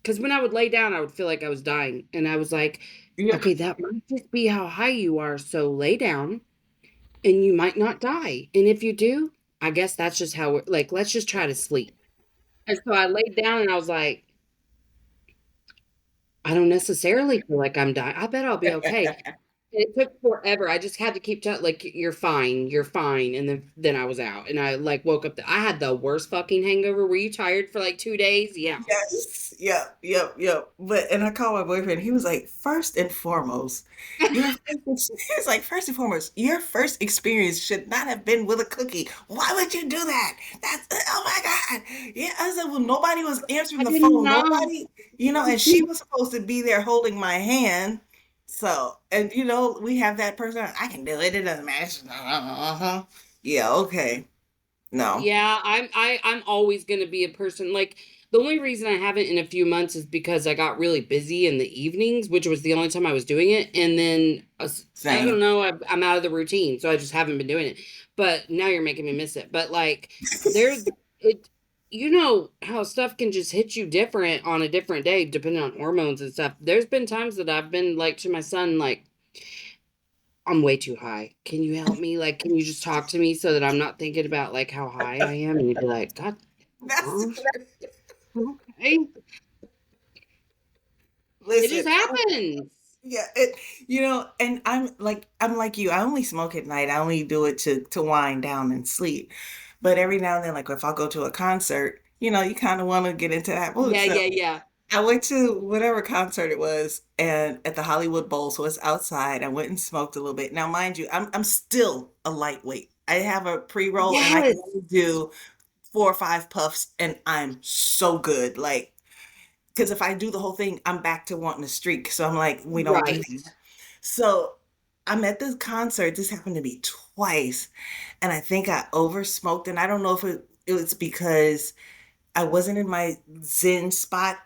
because when I would lay down, I would feel like I was dying. And I was like, Yeah. okay, that might just be how high you are. So lay down and you might not die. And if you do, I guess that's just how we're like, let's just try to sleep. And so I laid down and I was like, I don't necessarily feel like I'm dying. I bet I'll be okay. It took forever. I just had to keep telling like you're fine. And then I was out and I like woke up. I had the worst fucking hangover. Were you tired for like 2 days? Yeah. Yes. Yep. Yep. Yep. And I called my boyfriend. He was like, first and foremost, your he was like, first and foremost, your first experience should not have been with a cookie. Why would you do that? That's oh my God. Yeah. I said, well, nobody was answering I the didn't phone. know. Nobody, and she was supposed to be there holding my hand. So, and we have that person. I can do it. It doesn't matter. Uh-huh. Yeah. Okay. No. Yeah, I'm always gonna be a person like the only reason I haven't in a few months is because I got really busy in the evenings, which was the only time I was doing it. And then I don't Same. know, I'm out of the routine, so I just haven't been doing it. But now you're making me miss it. But like, there's it, you know how stuff can just hit you different on a different day, depending on hormones and stuff. There's been times that I've been like to my son, like, I'm way too high. Can you help me? Like, can you just talk to me so that I'm not thinking about like how high I am? And you'd be like, God, That's okay. It listen. just happens. Yeah, and I'm like you. I only smoke at night. I only do it to wind down and sleep. But every now and then, like if I go to a concert, you kind of want to get into that mood. Yeah, So yeah, yeah. I went to whatever concert it was, and at the Hollywood Bowl, so it's outside. I went and smoked a little bit. Now, mind you, I'm still a lightweight. I have a pre-roll, and I can Yes. only do 4 or 5 puffs, and I'm so good. Like because if I do the whole thing, I'm back to wanting to streak. So I'm like, we don't do Right. that. So I'm at this concert. This happened to me twice. And I think I over smoked. And I don't know if it was because I wasn't in my Zen spot,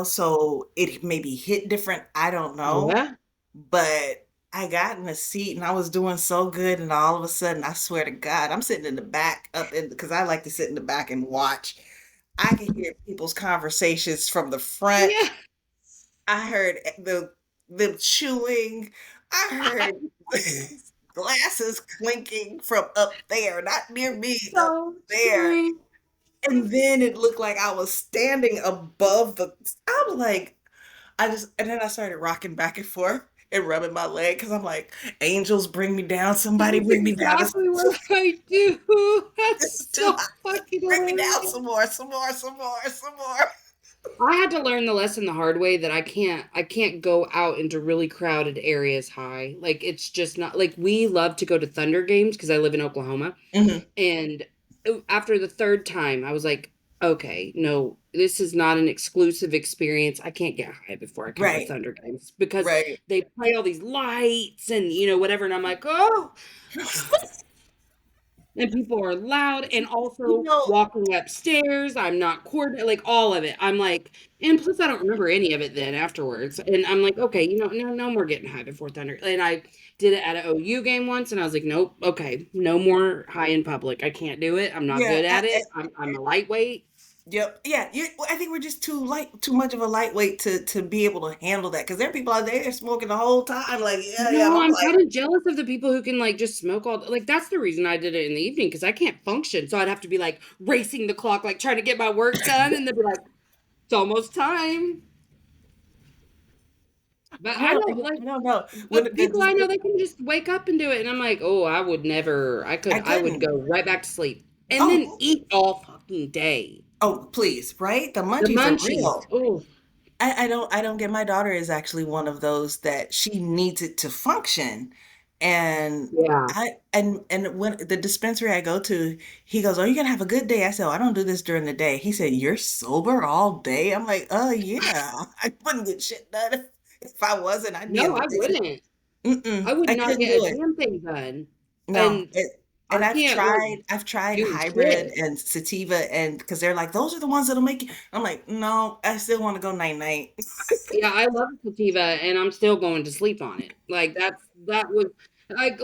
so it maybe hit different. I don't know. Yeah. But I got in a seat and I was doing so good. And all of a sudden, I swear to God, I'm sitting in the back because I like to sit in the back and watch. I could hear people's conversations from the front. Yeah. I heard them chewing. I heard glasses clinking from up there, not near me, up So there. sweet. And then it looked like I was standing above the. I was like, and then I started rocking back and forth and rubbing my leg because I'm like, angels bring me down, somebody That's bring me down. exactly what I do. This is That's too so high. fucking Bring me down hilarious. some more, some more, some more, some more. I had to learn the lesson the hard way that I can't go out into really crowded areas high. Like it's just not like we love to go to Thunder games because I live in Oklahoma. Hmm. And after the third time, I was like, okay, no, this is not an exclusive experience. I can't get high before I come to Right, Thunder games because right. they play all these lights and whatever. And I'm like, oh, and people are loud and You also know, walking upstairs. I'm not coordinated, like all of it. I'm like, and plus I don't remember any of it then afterwards. And I'm like, okay, no more getting high before Thunder. And I did it at an OU game once, and I was like, nope, okay, no more high in public. I can't do it. I'm not yeah, good at it. I'm a lightweight. yep, yeah. I think we're just too much of a lightweight to be able to handle that. Because there are people out there smoking the whole time. Like, yeah, yeah. And No, I'm I'm like, kind of jealous of the people who can like just smoke all like that's the reason I did it in the evening because I can't function. So I'd have to be like racing the clock, like trying to get my work done, and they'd be like, it's almost time. But I don't like, I don't know. When but people I know they can just wake up and do it, and I'm like, oh, I would never. I I would couldn't. go right back to sleep and then Oh, eat all fucking day. oh, please, right? The The munchies are munchies. real. Oh I don't get my daughter is actually one of those that she needs it to function. And yeah. and when the dispensary I go to, he goes, "Oh, you're gonna have a good day." I said, "Oh, I don't do this during the day." He said, "You're sober all day?" I'm like, "Oh yeah." I wouldn't get shit done if I wasn't. I'd be No, in the I basement. wouldn't. I Mm-mm, would I not couldn't get do a it. damn thing done, No. and And I can't like I've tried do hybrid shit. and sativa, and because they're like, those are the ones that'll make you. I'm like, no, I still want to go night night. Yeah, I love sativa, and I'm still going to sleep on it. Like that was I've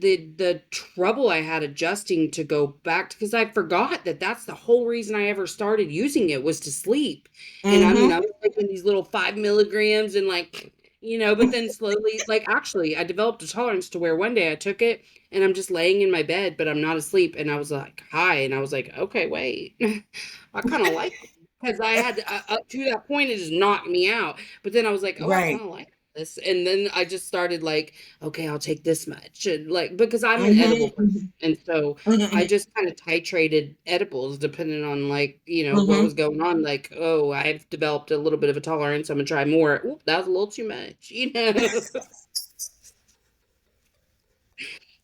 the trouble I had adjusting to go back because I forgot that that's the whole reason I ever started using it was to sleep. And I mean, Mm-hmm. I was taking these little 5 milligrams and like but then slowly, like actually, I developed a tolerance to where one day I took it and I'm just laying in my bed, but I'm not asleep, and I was like high, and I was like, okay, wait, I kind of like because I had up to that point, it just knocked me out. But then I was like, oh, I kind Right. of like this. And then I just started like, okay, I'll take this much. And like, because I'm an edible person. Mm-hmm. And so I Mm-hmm. just kind of titrated edibles depending on like, what Mm-hmm. was going on. Like, oh, I've developed a little bit of a tolerance. I'm gonna try more. Oop, that was a little too much.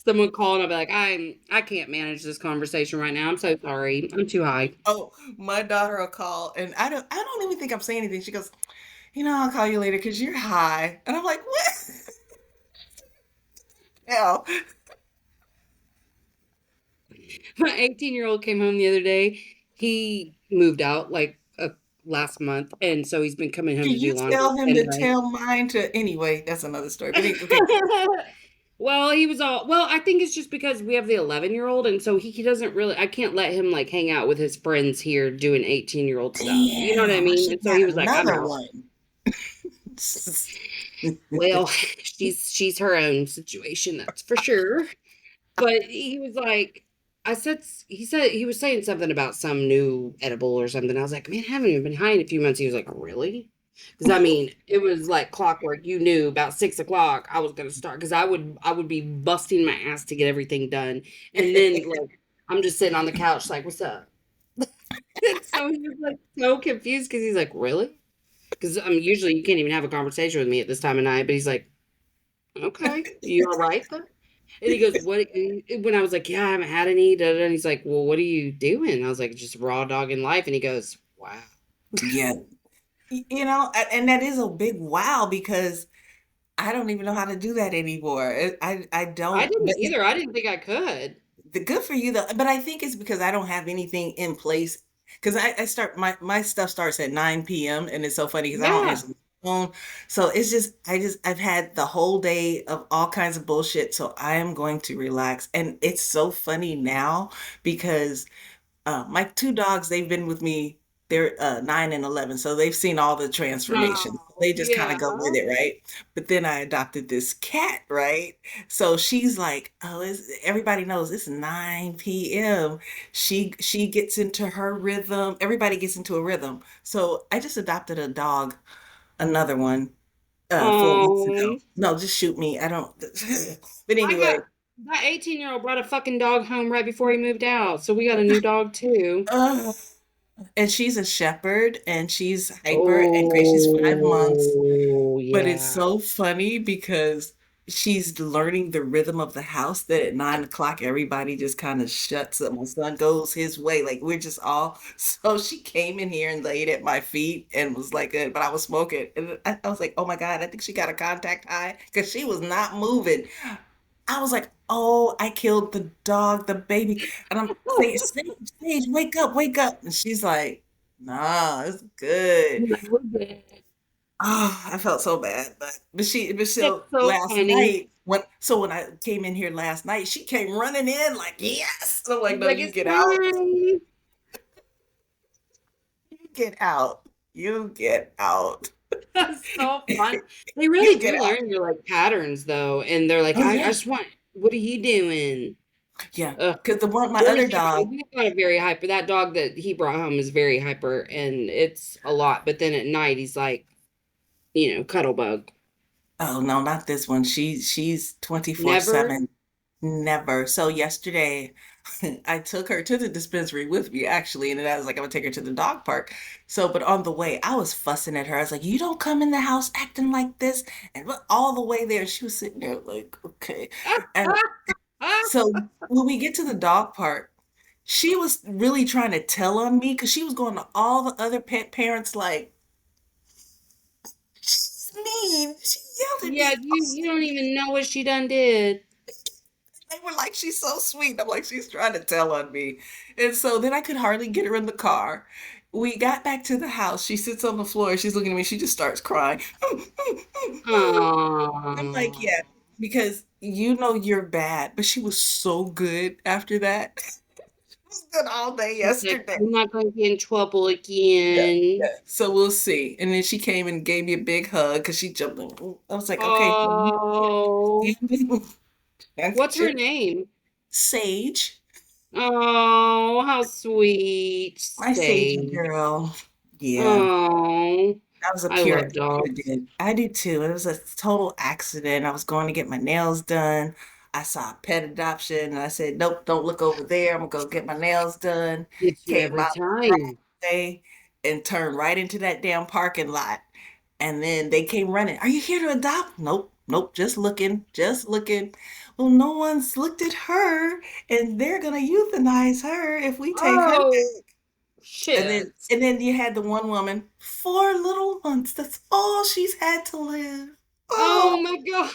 Someone call and I'll be like, I can't manage this conversation right now. I'm so sorry. I'm too high. Oh, my daughter will call, and I don't even think I'm saying anything. She goes, I'll call you later because you're high, and I'm like, what? Hell, My 18-year-old came home the other day. He moved out like last month, and so he's been coming home can to do you laundry tell him and to tell mine to anyway? That's another story. But okay, well, he was all well. I think it's just because we have the 11-year-old, and so he doesn't really. I can't let him like hang out with his friends here doing 18-year-old stuff. You know what I damn, I mean? should And so have he had was like, "I'm another out." one. Well, she's her own situation, that's for sure. But he was like, he said he was saying something about some new edible or something. I was like, man, I haven't even been high in a few months. He was like, really? Because I mean, it was like clockwork. You knew about 6 o'clock I was gonna start because I would be busting my ass to get everything done, and then like I'm just sitting on the couch like, what's up? And so he was like so confused because he's like, really? Because I mean, usually you can't even have a conversation with me at this time of night, but he's like, okay, you all right then? And he goes, what? And when I was like, yeah, I haven't had any, da, da, and he's like, well, what are you doing? I was like, just raw dogging life. And he goes, wow. Yeah, and that is a big wow because I don't even know how to do that anymore. I I don't. didn't But either. I didn't think I could. the good for you though. But I think it's because I don't have anything in place. Because I start my stuff starts at 9 p.m. and it's so funny because I don't Yeah. answer the phone. So it's just I've had the whole day of all kinds of bullshit. So I am going to relax. And it's so funny now because my two dogs, they've been with me. they're 9 and 11, so they've seen all the transformations. Oh, They just kind of yeah. go with it, right? But then I adopted this cat, right? So she's like, oh, everybody knows it's 9 p.m. She gets into her rhythm. Everybody gets into a rhythm. So I just adopted a dog, another one, 4 weeks Oh, ago. No, just shoot me. I don't. But I got anyway, that 18-year-old brought a fucking dog home right before he moved out. So we got a new dog too. uh, and she's a shepherd, and she's hyper and great. She's 5 months. Oh, But it's yeah. so funny because she's learning the rhythm of the house that at 9 o'clock everybody just kind of shuts up. My son goes his way. Like we're just all so she came in here and laid at my feet and was like but I was smoking. And I was like, oh my God, I think she got a contact high because she was not moving. I was like, oh, I killed the dog, the baby. And I'm saying, Sage, wake up, wake up. And she's like, nah, it's good. Like, we're good. Oh, I felt so bad, but That's so so last funny. night when I came in here last night, she came running in like yes. I'm like, He's no, like, you it's get out, time. you get out, you get out, That's so fun. They really you get do out. learn your like patterns though, and they're like, Oh I yeah, just want. What are you doing? yeah. Ugh. Because the one my We're other hyper. dog. We got a very hyper. That dog that he brought home is very hyper, and it's a lot. But then at night, he's like, cuddle bug. Oh no, not this one. She's Never. 24/7. Never. So yesterday, I took her to the dispensary with me actually, and then I was like, I'm gonna take her to the dog park. So, but on the way, I was fussing at her. I was like, you don't come in the house acting like this. And look, all the way there, she was sitting there like, okay. And so when we get to the dog park, she was really trying to tell on me because she was going to all the other pet parents like, she's mean. She yelled at Yeah, me. you don't even know what she done did. They were like, she's so sweet. I'm like, she's trying to tell on me. And so then I could hardly get her in the car. We got back to the house. She sits on the floor. She's looking at me. She just starts crying. I'm like, Oh, yeah, because you know you're bad. But she was so good after that. She was good all day she's like, yesterday. I'm not going to get in trouble Yeah, again. yeah. So we'll see. And then she came and gave me a big hug because she jumped in. I was like, okay, so Oh, what's her you name? Sage. Oh, how sweet, My Sagey Sage. girl. Yeah. Oh, That was a I pure love dogs. accident. I do too. It was a total accident. I was going to get my nails done. I saw a pet adoption and I said, nope, don't look over there. I'm gonna go get my nails done. Gets you Came every out the wrong time. way and turned right into that damn parking lot. And then they came running. Are you here to adopt? Nope, nope, just looking, just looking. Well, no one's looked at her and they're gonna euthanize her if we take her. Oh, And shit. then you had the one woman, 4 little months. That's all she's had to live. Oh, Oh my God,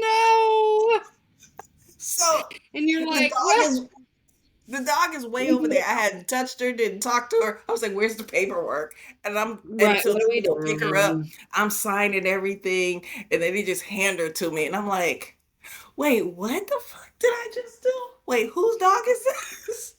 no. so And you're the like, dog what? is the dog is way over there. I hadn't touched her, didn't talk to her. I was like, "Where's the paperwork?" And Right, so what then are they we go pick her up. doing? I'm signing everything, and then they just hand her to me, and I'm like, "Wait, what the fuck did I just do? Wait, whose dog is this?"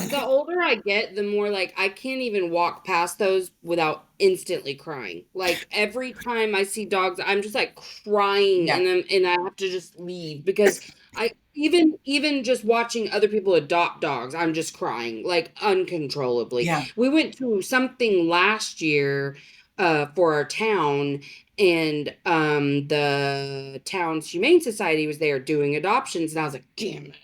The older I get, the more like I can't even walk past those without instantly crying. Like every time I see dogs, I'm just like crying Yeah, and I have to just leave because I even just watching other people adopt dogs, I'm just crying like uncontrollably. yeah. We went to something last year for our town and the town's humane society was there doing adoptions and I was like, damn it.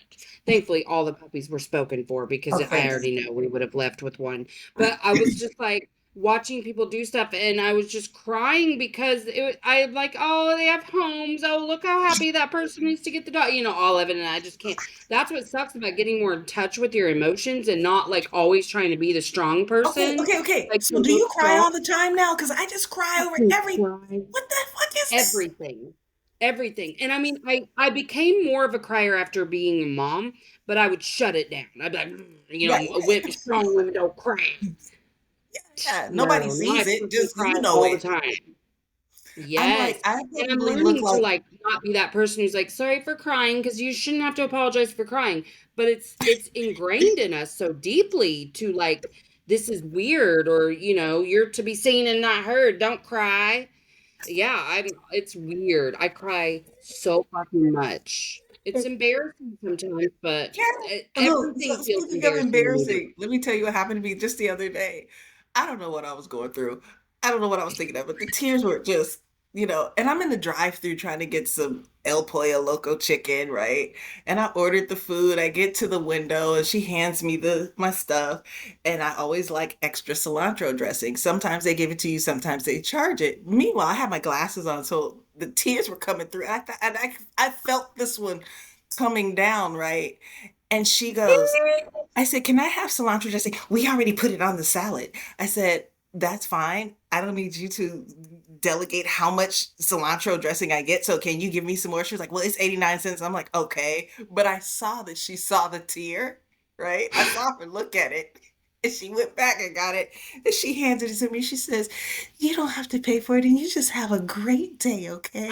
Thankfully, all the puppies were spoken for because I Okay. already know we would have left with one. But I was just like watching people do stuff, and I was just crying because I'm like, oh, they have homes. Oh, look how happy that person is to get the dog. All of it, and I just can't. That's what sucks about getting more in touch with your emotions and not like always trying to be the strong Okay, person, okay, okay. like So to do you look cry strong. all the time now? Because I just cry over I every. cry. What the fuck is this? Everything. Everything. And I mean, I became more of a crier after being a mom, but I would shut it down. I'd be like, Right. strong women don't cry. Yeah, nobody No, now I sees it, fucking just cry you know all the it. time. I'm Yes. like, I And I'm probably look learning to like, like not be that person who's like, sorry for crying, because you shouldn't have to apologize for crying. But it's ingrained in us so deeply to like this is weird, or, you're to be seen and not heard. Don't cry. Yeah, it's weird. I cry so fucking much. It's embarrassing sometimes, but Yeah. Look, so everything feels speaking of embarrassing when you do embarrassing, let me tell you what happened to me just the other day. I don't know what I was going through. I don't know what I was thinking of, but the tears were just, and I'm in the drive-through trying to get some El Pollo Loco chicken, right? And I ordered the food. I get to the window and she hands me the my stuff. And I always like extra cilantro dressing. Sometimes they give it to you, sometimes they charge it. Meanwhile, I had my glasses on, so the tears were coming through. I felt this one coming down, right? And she goes, I said, "Can I have cilantro dressing?" "We already put it on the salad." I said, "That's fine. I don't need you to delegate how much cilantro dressing I get. So can you give me some more?" She was like, "Well, it's 89 cents." I'm like, "Okay." But I saw that she saw the tear, right? I saw her look at it. And she went back and got it. And she handed it to me. She says, "You don't have to pay for it. And you just have a great day, okay?"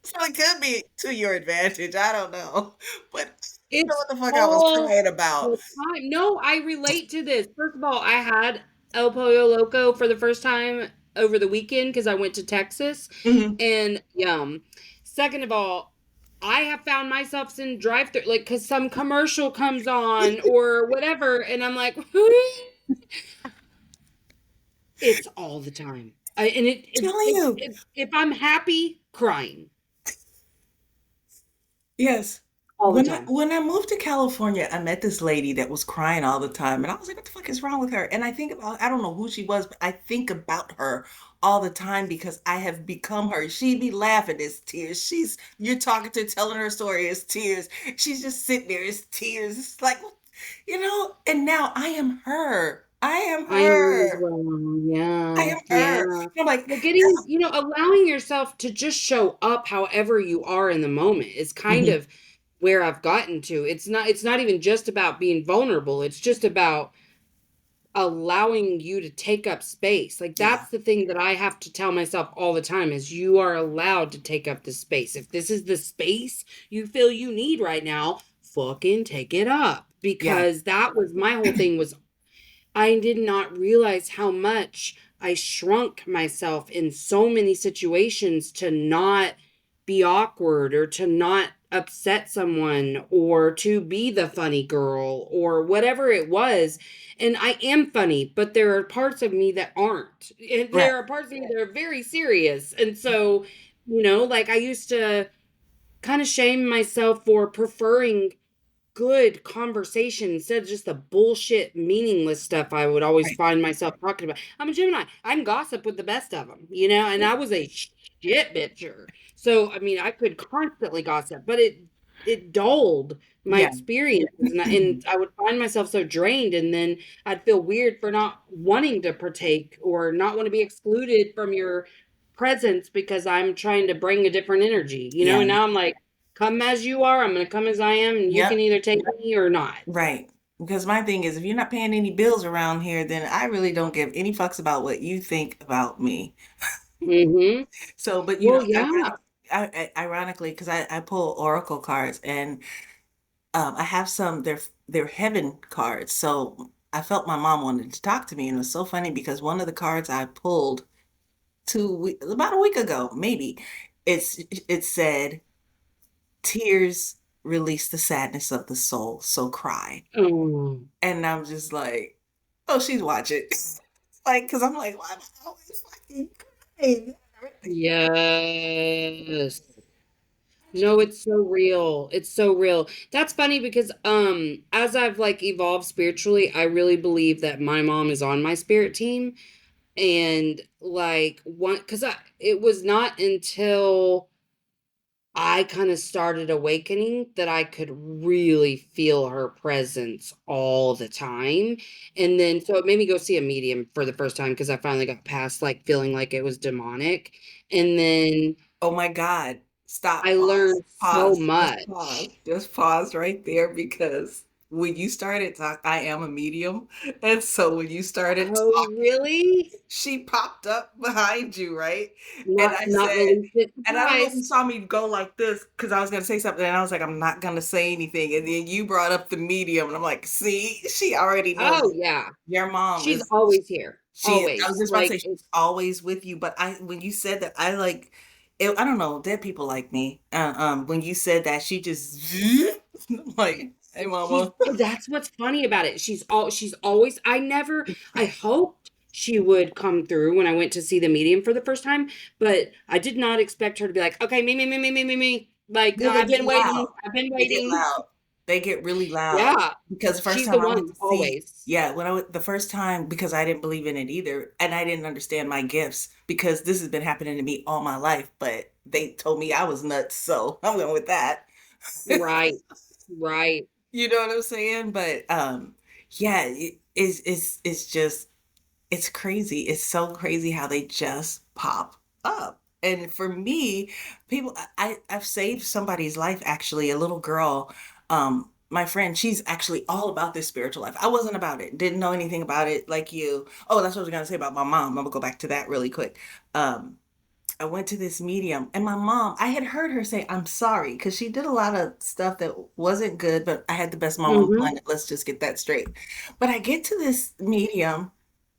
So it could be to your advantage. I don't know. But you know It's what the fuck I was all crying about. the time. No, I relate to this. First of all, I had El Pollo Loco for the first time over the weekend because I went to Texas, Mhm. and yum. Second of all, I have found myself in drive-through, like, because some commercial comes on or whatever, and I'm like, it's all the time. And Telling you. if I'm happy, crying Yes. all the time. When I moved to California, I met this lady that was crying all the time, and I was like, "What the fuck is wrong with her?" And I don't know who she was, but I think about her all the time because I have become her. She'd be laughing, it's tears. You're talking to her, telling her story, it's tears. She's just sitting there, it's tears. It's like, and now I am her. I am I am as her. well. I Yeah, am her. yeah. And I'm like, Well, getting, allowing yourself to just show up however you are in the moment is kind Mhm. of where I've gotten to. It's not even just about being vulnerable. It's just about allowing you to take up space. Like, Yeah, that's the thing that I have to tell myself all the time is you are allowed to take up the space. If this is the space you feel you need right now, fucking take it up. yeah, Because that was my whole thing was I did not realize how much I shrunk myself in so many situations to not be awkward or to not upset someone or to be the funny girl or whatever it was. And I am funny, but there are parts of me that aren't. And right. there are parts of me that are very serious. And so, like I used to kind of shame myself for preferring good conversation instead of just the bullshit, meaningless stuff I would always Right. find myself talking about. I'm a Gemini. I can gossip with the best of them, and I was a shit bitcher. So, I mean, I could constantly gossip, but it dulled my Yeah. experiences, and I would find myself so drained, and then I'd feel weird for not wanting to partake or not want to be excluded from your presence because I'm trying to bring a different energy, Yeah. and now I'm like, come as you are. I'm going to come as I am, and you Yep. can either take me or not. Right. Because my thing is, if you're not paying any bills around here, then I really don't give any fucks about what you think about me. Mm-hmm. So, but Well, yeah. ironically, because I pull oracle cards and I have some they're heaven cards. So I felt my mom wanted to talk to me, and it was so funny because one of the cards I pulled about a week ago, maybe it said, "Tears release the sadness of the soul, so cry." Oh, And I'm just like, "Oh, she's watching." Like, because I'm like, "Why am I always fucking crying?" yes. No, it's so real. It's so real. That's funny because as I've like evolved spiritually, I really believe that my mom is on my spirit team. And like one because I it was not until I kind of started awakening that I could really feel her presence all the time. And then, so it made me go see a medium for the first time because I finally got past like feeling like it was demonic. And then Oh my God. Stop, I pause, learned so just much. pause, just pause right there because when you started talk, I am a medium, and so when you started Oh, really? she popped up behind you, right? And I Not said, really and I don't know if you surprised. saw me go like this because I was gonna say something, and I was like, I'm not gonna say anything. And then you brought up the medium, and I'm like, see, she already knows. Oh, yeah. Your mom She's is always here. she is. I was Always. just about to say Like, she's always with you, but I when you said that, I like it, I don't know, dead people like me. When you said that, she just I'm like, hey, she's mama. that's what's funny about it. She's always I hoped she would come through when I went to see the medium for the first time, but I did not expect her to be like, okay, me. Like, Yeah, they I've get been loud. waiting. I've been They get waiting. loud. They get really loud Yeah. because the first She's the time I went one, to see, always. yeah, when I went the first time, because I didn't believe in it either, and I didn't understand my gifts because this has been happening to me all my life, but they told me I was nuts, so I went with that. Right. Right. You know what I'm saying? But yeah, it's just it's crazy. It's so crazy how they just pop up. And for me, people, I've saved somebody's life actually, a little girl. My friend, she's actually all about this spiritual life. I wasn't about it, didn't know anything about it like you. Oh, that's what I was gonna say about my mom. I'm gonna go back to that really quick. Um, I went to this medium, and my mom, I had heard her say, I'm sorry, because she did a lot of stuff that wasn't good, but I had the best mom on the Mm-hmm. planet. Let's just get that straight. But I get to this medium,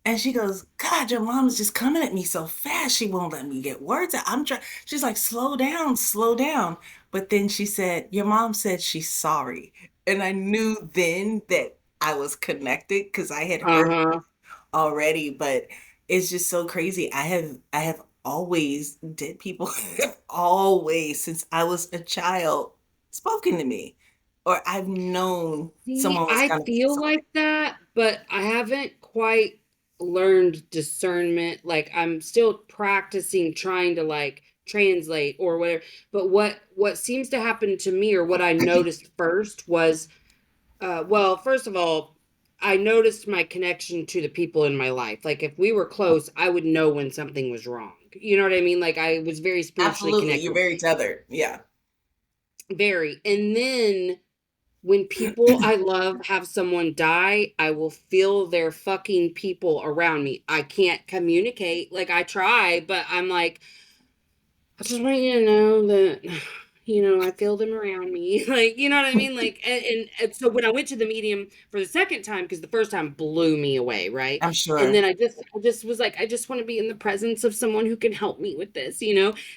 and she goes, God, your mom's just coming at me so fast. She won't let me get words out. I'm trying. She's like, slow down, slow down. But then she said, your mom said she's sorry. And I knew then that I was connected because I had heard Uh-huh. already, but it's just so crazy. I have always dead people have always since I was a child spoken to me. Or I've known See, someone was I gonna say feel something. like that, but I haven't quite learned discernment. Like, I'm still practicing trying to like translate or whatever. But what seems to happen to me, or what I noticed first was, well, first of all, I noticed my connection to the people in my life. Like, if we were close, I would know when something was wrong. You know what I mean? Like, I was very spiritually Absolutely. You're connected. very tethered. Yeah. Very. And then when people I love have someone die, I will feel their fucking people around me. I can't communicate. Like, I try, but I'm like, I just want you to know that, I feel them around me. Like, you know what I mean? Like, and so when I went to the medium for the second time, because the first time blew me away, right? I'm And sure. then I just was like, I just want to be in the presence of someone who can help me with this.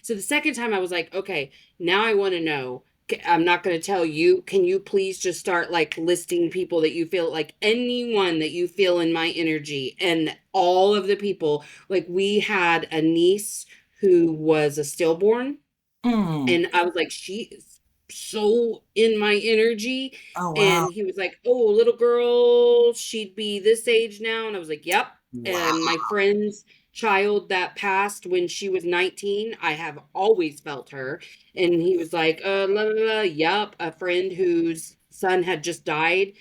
So the second time I was like, okay, now I want to know. I'm not going to tell you. Can you please just start like listing people that you feel like, anyone that you feel in my energy, and all of the people. Like, we had a niece who was a stillborn, Mm. and I was like, she is so in my energy. Oh wow. And he was like, oh, little girl, she'd be this age now. And I was like, yep. Wow. And my friend's child that passed when she was 19, I have always felt her. And he was like, la, la, la, yep. A friend whose son had just died.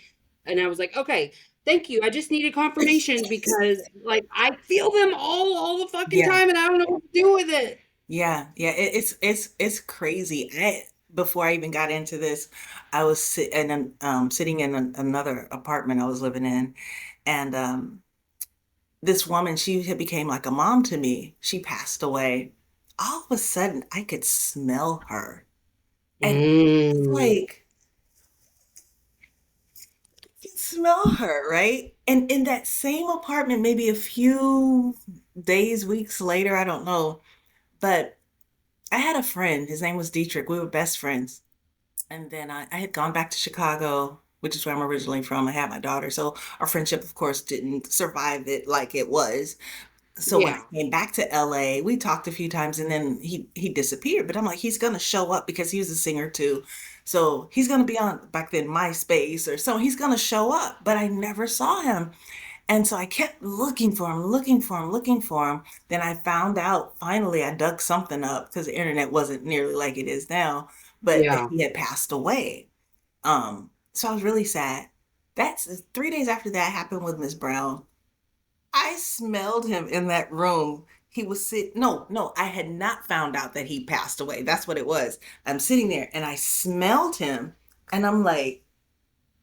And I was like, okay, thank you. I just needed confirmation because like I feel them all the fucking Yeah. time, and I don't know what to do with it. Yeah. Yeah. It's crazy. Before I even got into this, I was sitting in another apartment I was living in, and this woman, she had became like a mom to me. She passed away. All of a sudden, I could smell her. And it's Mm. like, you can smell her, right? And in that same apartment, maybe a few days, weeks later, I don't know. But I had a friend, his name was Dietrich. We were best friends. And then I had gone back to Chicago, which is where I'm originally from. I had my daughter. So our friendship, of course, didn't survive it like it was. So when I Yeah. came back to LA, we talked a few times, and then he disappeared. But I'm like, he's gonna show up because he was a singer too. So he's gonna be on back then MySpace or so he's gonna show up. But I never saw him. And so I kept looking for him, looking for him, looking for him. Then I found out finally I dug something up because the internet wasn't nearly like it is now, but that Yeah. he had passed away. So I was really sad. That's 3 days after that happened with Miss Brown. I smelled him in that room. He was sitting, no, no, I had not found out that he passed away. That's what it was. I'm sitting there and I smelled him, and I'm like,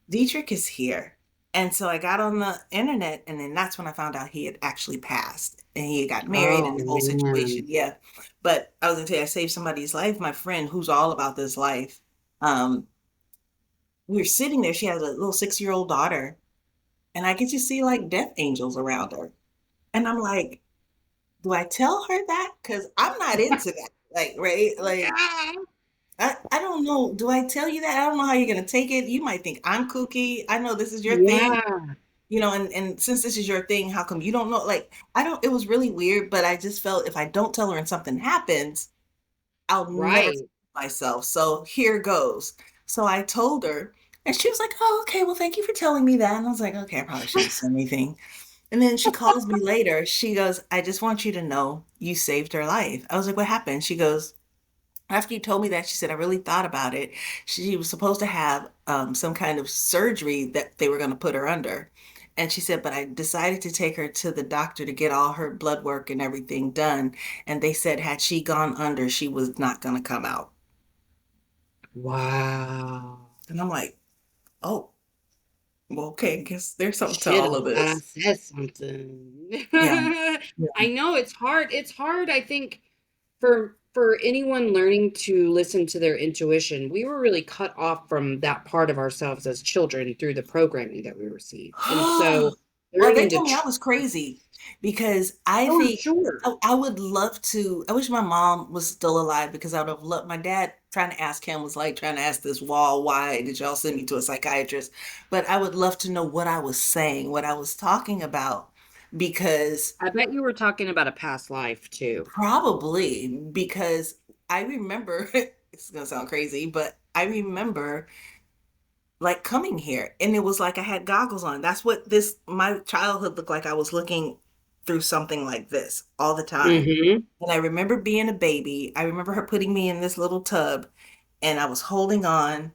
Dietrich is here. And so I got on the internet, and then that's when I found out he had actually passed and he had got married Oh and the whole situation. man. Yeah. But I was gonna tell you, I saved somebody's life. My friend who's all about this life. Um, we were sitting there. She has a little 6-year-old daughter, and I could just see like death angels around her. And I'm like, do I tell her that? Because I'm not into that. Like, right? Like, Yeah. I don't know. Do I tell you that? I don't know how you're gonna take it. You might think I'm kooky. I know this is your thing, Yeah. and since this is your thing, how come you don't know? Like, I don't, it was really weird, but I just felt if I don't tell her and something happens, I'll never Right. forgive myself. So here goes. So I told her, and she was like, "Oh, okay. Well, thank you for telling me that." And I was like, "Okay, I probably shouldn't say anything." And then she calls me later. She goes, "I just want you to know you saved her life." I was like, "What happened?" She goes, after you told me that, she said, "I really thought about it. She was supposed to have some kind of surgery that they were going to put her under." And she said, "But I decided to take her to the doctor to get all her blood work and everything done. And they said, had she gone under, she was not going to come out." Wow. And I'm like, "Oh, well, okay. I guess there's something to Should all of have I this." said something. Yeah. Yeah. I know it's hard. It's hard, I think, for anyone learning to listen to their intuition. We were really cut off from that part of ourselves as children through the programming that we received. And so Well, they learning to told me I was crazy because I oh, think sure. I would love to. I wish my mom was still alive because I would have loved my dad. Trying to ask him was like trying to ask this wall, why did y'all send me to a psychiatrist? But I would love to know what I was saying, what I was talking about, because I bet you were talking about a past life too. probably because I remember, it's gonna sound crazy, but I remember like coming here and it was like I had goggles on. That's what this my childhood looked like. I was looking through something like this all the time. Mm-hmm. And I remember being a baby. I remember her putting me in this little tub and I was holding on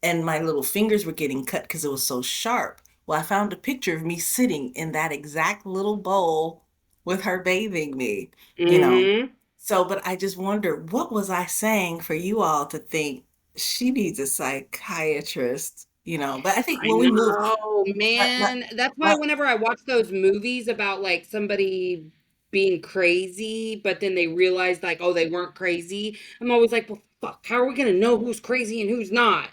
and my little fingers were getting cut because it was so sharp. Well, I found a picture of me sitting in that exact little bowl with her bathing me, you know. Mm-hmm. So, but I just wonder, what was I saying for you all to think she needs a psychiatrist, you know? But I think I when we move, know, but, man. That's why but whenever I watch those movies about like somebody being crazy, but then they realize like, oh, they weren't crazy, I'm always like, well, fuck, how are we gonna know who's crazy and who's not?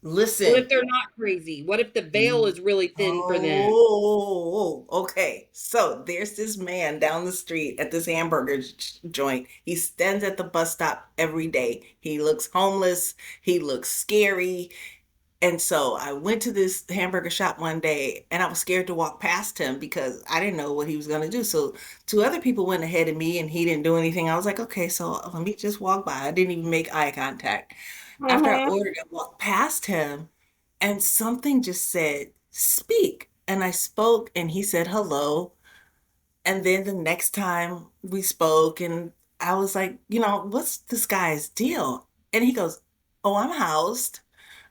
What if listen. they're not crazy? What if the veil is really thin for them? Oh, okay. So there's this man down the street at this hamburger joint. He stands at the bus stop every day. He looks homeless. He looks scary. And so I went to this hamburger shop one day and I was scared to walk past him because I didn't know what he was going to do. So two other people went ahead of me and he didn't do anything. I was like, okay, so let me just walk by. I didn't even make eye contact. After I Uh-huh. ordered, I walked past him and something just said, speak. And I spoke and he said, hello. And then the next time we spoke, and I was like, what's this guy's deal? And he goes, oh, I'm housed.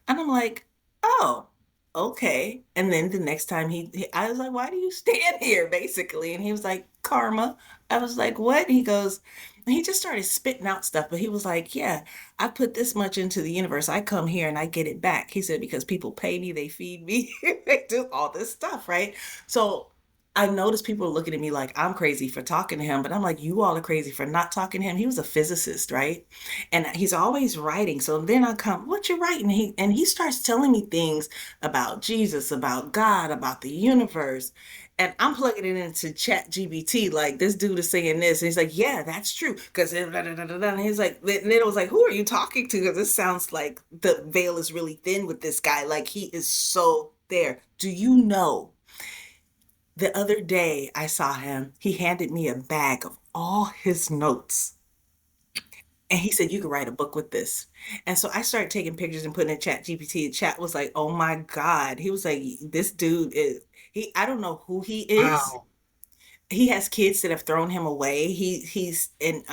And I'm like, oh, okay. And then the next time I was like, why do you stand here, basically? And he was like, karma. I was like, what? He goes, he just started spitting out stuff, but he was like, yeah, I put this much into the universe. I come here and I get it back. He said, because people pay me, they feed me, they do all this stuff, right? So I noticed people are looking at me like I'm crazy for talking to him, but I'm like, you all are crazy for not talking to him. He was a physicist, right? And he's always writing. So then I come, what you writing? He starts telling me things about Jesus, about God, about the universe. And I'm plugging it into Chat GBT, like this dude is saying this. And he's like, yeah, that's true. Because and he's like, and then it was like, who are you talking to? Because this sounds like the veil is really thin with this guy. Like he is so there. Do you know? The other day I saw him, he handed me a bag of all his notes. And he said, you could write a book with this. And so I started taking pictures and putting in Chat GPT. And Chat was like, oh my God. He was like, this dude is, I don't know who he is. Wow. He has kids that have thrown him away. He's in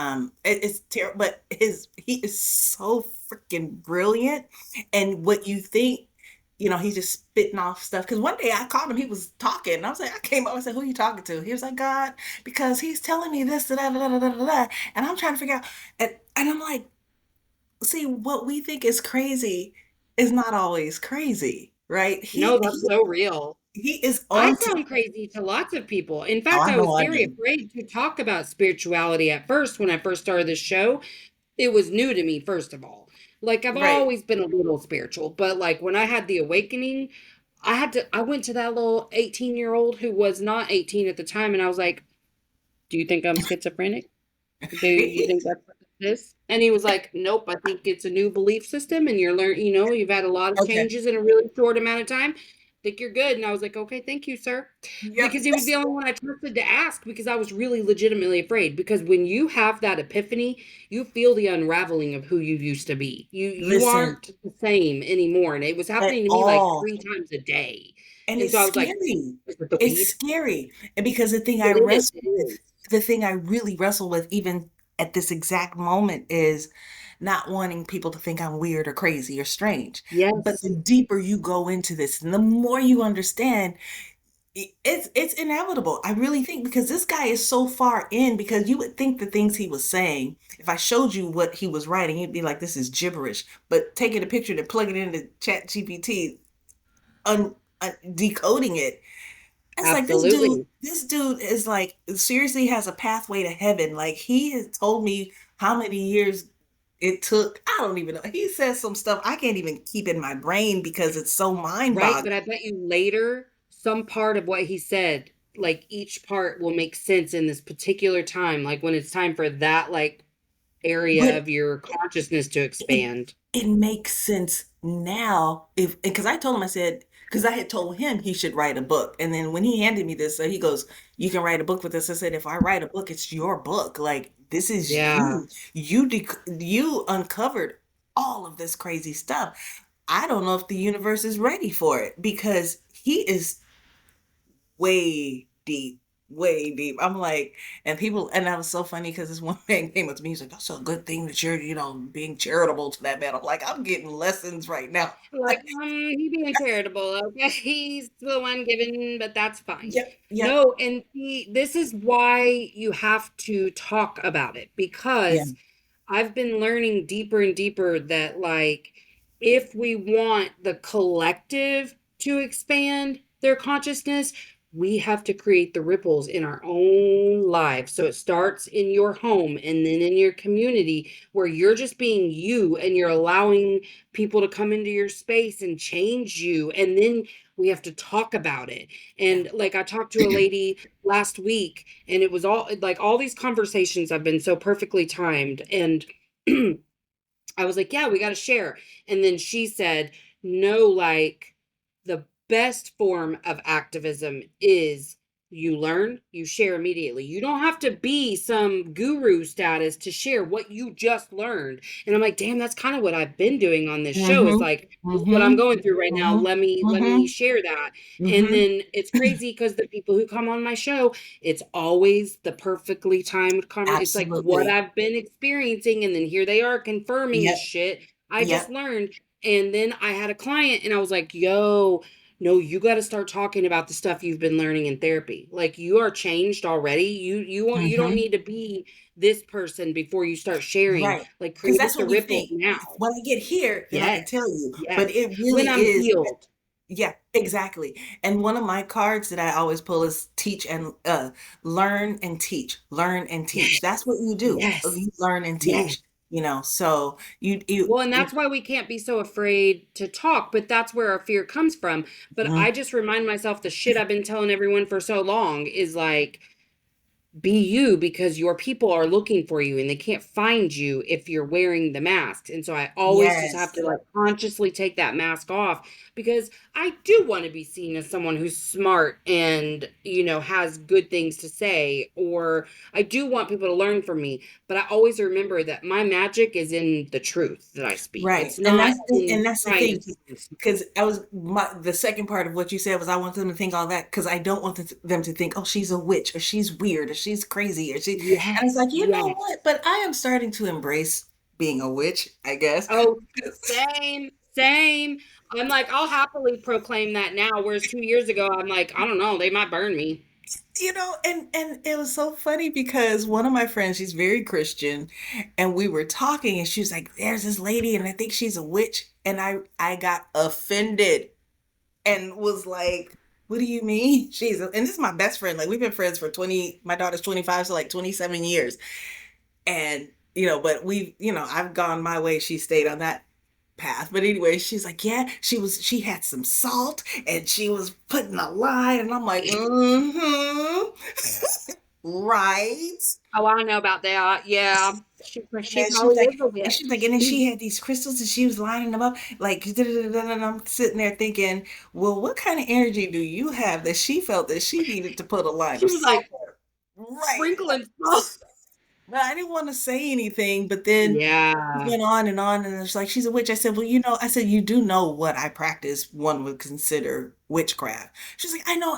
it's terrible, but he is so freaking brilliant. And what you think, he's just spitting off stuff. Because one day I called him, he was talking, and I was like, I came up and said, "Who are you talking to?" He was like, "God," because he's telling me this, da da da da da da, da. And I'm trying to figure out, and I'm like, see, what we think is crazy is not always crazy. right? No, that's so real. He is I on to, sound crazy to lots of people. In oh, fact, I I was know I very do. afraid to talk about spirituality at first when I first started this show. It was new to me, first of all. Like, I've Right. always been a little spiritual, but like when I had the awakening, I went to that little 18-year-old who was not 18 at the time, and I was like, do you think I'm schizophrenic? Do you think that's what this is? And he was like, nope, I think it's a new belief system and you've had a lot of Okay. changes in a really short amount of time. Think you're good. And I was like, okay, thank you, sir. Yep. Because he was the only one I trusted to ask because I was really legitimately afraid. Because when you have that epiphany, you feel the unraveling of who you used to be. You Listen, aren't the same anymore. And it was at happening to me like all. 3 times a day. And And it's so I was like, scary. is it the It's weed? scary. And because the thing I It is. wrestle It with, is. the thing I really wrestle with, even at this exact moment, is not wanting people to think I'm weird or crazy or strange. But the Yes. deeper you go into this, and the more you understand, it's inevitable. I really think because this guy is so far in, because you would think the things he was saying, if I showed you what he was writing, you'd be like, this is gibberish. But taking a picture and plugging it into Chat GPT, decoding it, it's like Absolutely. this dude is like seriously has a pathway to heaven. Like he has told me how many years it took. I don't even know. He says some stuff I can't even keep in my brain because it's so Right, mind-boggling. but I bet you later some part of what he said, like each part will make sense in this particular time, like when it's time for that like area But of your consciousness to it expand. it makes sense now if because I told him I said because I had told him he should write a book, and then when he handed me this, so he goes, "You can write a book with this." I said, "If I write a book, it's your book. Like this is Yeah. you. You uncovered all of this crazy stuff. I don't know if the universe is ready for it because he is way deep, way deep." I'm like, and people, and that was so funny because this one man came up to me. He's like, "That's a good thing that you're, being charitable to that man." I'm like, I'm getting lessons right now. Like, Like, he being charitable, okay? He's the one giving, but that's fine. yep, yep, No, and this is why you have to talk about it yeah, because I've been learning deeper and deeper that, like, if we want the collective to expand their consciousness, we have to create the ripples in our own lives. So it starts in your home and then in your community where you're just being you and you're allowing people to come into your space and change you. And then we have to talk about it. yeah, And like I talked to a lady last week and it was all these conversations have been so perfectly timed and I was like, yeah, we got to share. And then she said, no, like the best form of activism is you learn, you share immediately. You don't have to be some guru status to share what you just learned. And I'm like, damn, that's kind of what I've been doing on this show is mm-hmm, like, this is what I'm mm-hmm, going through right now. mm-hmm, Let me mm-hmm, share that. And mm-hmm. then it's crazy because the people who come on my show, it's always the perfectly timed conversation. It's like what Absolutely. I've been experiencing, and then here they are confirming the Yep, shit I just yep, learned. And then I had a client, and I was like, "Yo, no, you got to start talking about the stuff you've been learning in therapy. Like you are changed already. You don't mm-hmm. need to be this person before you start sharing. Right. Like Because create that's the what we ripples think. now. When I get here, then I can tell Yes, you. But yes. it really When I'm is. healed, Yeah, exactly. And one of my cards that I always pull is teach and learn and teach. Learn and teach. yes, That's what you do. yes, You learn and yes. teach. So Well, and that's why we can't be so afraid to talk, but that's where our fear comes from. But mhm, I just remind myself the shit I've been telling everyone for so long is like, be you because your people are looking for you and they can't find you if you're wearing the mask. And so I always just have yes. to like consciously take that mask off because I do want to be seen as someone who's smart and, has good things to say, or I do want people to learn from me. But I always remember that my magic is in the truth that I speak. Right. It's And not that's in the trying to thing. sound smart. Because the second part of what you said was I want them to think all that because I don't want them to think, oh, she's a witch or she's weird or she's crazy and it's Yes, like, you know yes. what? But I am starting to embrace being a witch, I guess. Oh, same, same. I'm like, I'll happily proclaim that now. Whereas 2 years ago, I'm like, I don't know, they might burn me. And it was so funny because one of my friends, she's very Christian, and we were talking and she was like, there's this lady and I think she's a witch. And I got offended. and was like, what do you mean? She's and this is my best friend. Like we've been friends for 20, my daughter's 25, so like 27 years. And, but I've gone my way, she stayed on that path. But anyway, she's like, yeah, she had some salt and she was putting a line, and I'm like, mm-hmm. Right. Oh, I know about that. Yeah. She And then she's probably like, is a witch. and then she had these crystals and she was lining them up like, and I'm sitting there thinking, well, what kind of energy do you have that she felt that she needed to put a line She of was salt like there? Right. sprinkling salt. Well, I didn't want to say anything, but then it Yeah. went on, and it's like, she's a witch. I said, well, I said, you do know what I practice, one would consider witchcraft. She's like, I know,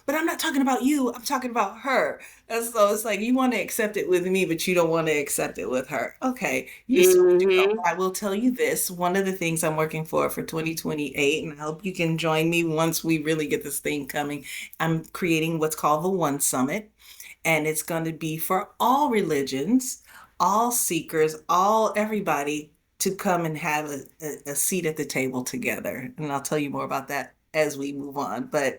but I'm not talking about you. I'm talking about her. And so it's like, you want to accept it with me, but you don't want to accept it with her. Okay, you still have to go. Mm-hmm. I will tell you this. One of the things I'm working for 2028, and I hope you can join me once we really get this thing coming. I'm creating what's called the One Summit, and it's going to be for all religions, all seekers, all everybody to come and have a seat at the table together. And I'll tell you more about that as we move on. But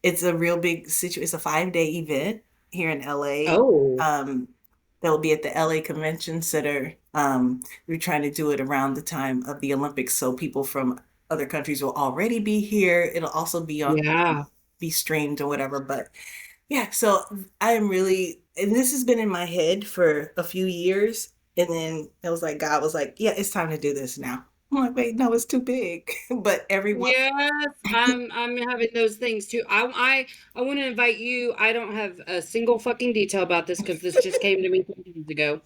it's a real big situation. It's a 5-day event here in LA. Oh, That will be at the LA Convention Center. We're trying to do it around the time of the Olympics, so people from other countries will already be here. It'll also be on yeah. be streamed or whatever. But yeah, so I am really, and this has been in my head for a few years. And then it was like, God was like, yeah, it's time to do this now. I'm like, wait, no, it's too big. But everyone, Yes, I'm having those things too. I want to invite you. I don't have a single fucking detail about this because this just came to me 2 days ago.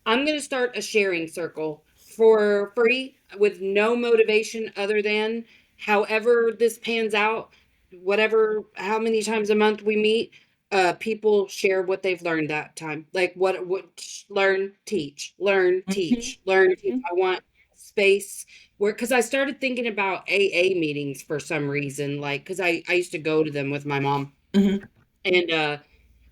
I'm going to start a sharing circle for free with no motivation other than however this pans out, whatever, how many times a month we meet, people share what they've learned that time. Like learn, teach, learn, Mhm, teach, learn, teach. mhm, I want space where, because I started thinking about AA meetings for some reason, like, because I used to go to them with my mom. mhm. And I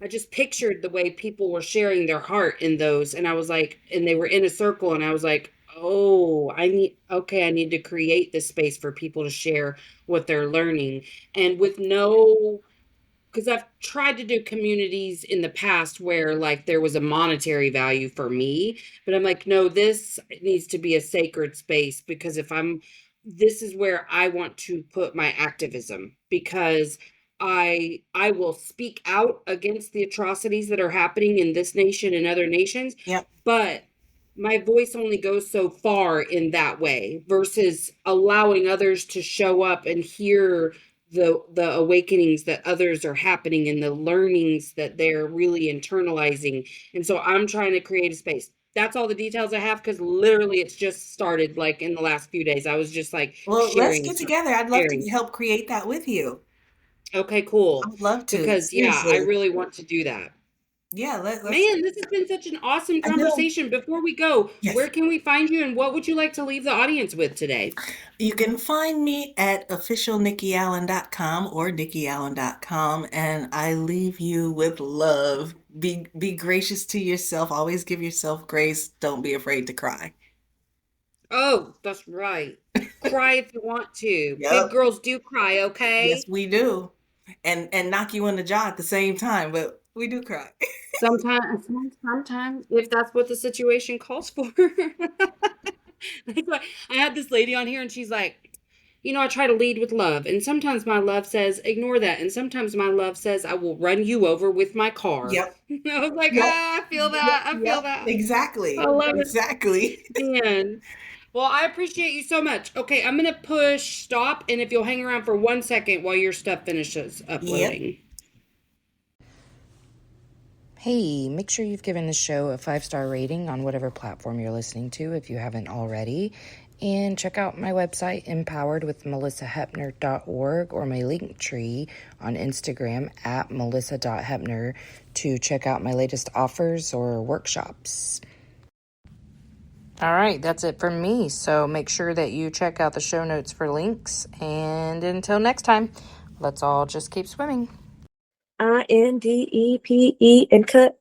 just pictured the way people were sharing their heart in those. And I was like, and they were in a circle. And I was like, oh, I need to create this space for people to share what they're learning. And with no, because I've tried to do communities in the past where like there was a monetary value for me, but I'm like, no, this needs to be a sacred space because this is where I want to put my activism because I will speak out against the atrocities that are happening in this nation and other nations, Yep. but my voice only goes so far in that way versus allowing others to show up and hear the awakenings that others are happening and the learnings that they're really internalizing. And so I'm trying to create a space. That's all the details I have because literally it's just started like in the last few days. I was just like Well, let's sharing get stuff, together. I'd love to sharing. help create that with you. Okay, I cool. would love to. Because yeah, I Seriously. really want to do that. Yeah, let's, Man, this has been such an awesome I know. conversation. Before we go, Yes. where can we find you and what would you like to leave the audience with today? You can find me at officialnikkiallen.com or nikkiallen.com, and I leave you with love. Be gracious to yourself. Always give yourself grace. Don't be afraid to cry. Oh, that's right. Cry if you want to. Big Yep. girls do cry, Yes, okay? we do. And knock you in the jaw at the same time, but we do cry. Sometimes, if that's what the situation calls for. That's why I had this lady on here and she's like, I try to lead with love. And sometimes my love says, ignore that. And sometimes my love says, I will run you over with my car. Yep. I was like, Yep. I feel Yep. that. I feel Yep. that. I Exactly. love it. Exactly. Man. Well, I appreciate you so much. Okay, I'm going to push stop. And if you'll hang around for 1 second while your stuff finishes Yep. uploading. Hey, make sure you've given the show a 5-star rating on whatever platform you're listening to if you haven't already. And check out my website, empoweredwithmelisahepner.org, or my link tree on Instagram at melissa.hepner to check out my latest offers or workshops. All right, that's it from me. So make sure that you check out the show notes for links. And until next time, let's all just keep swimming. INDEPE and cut.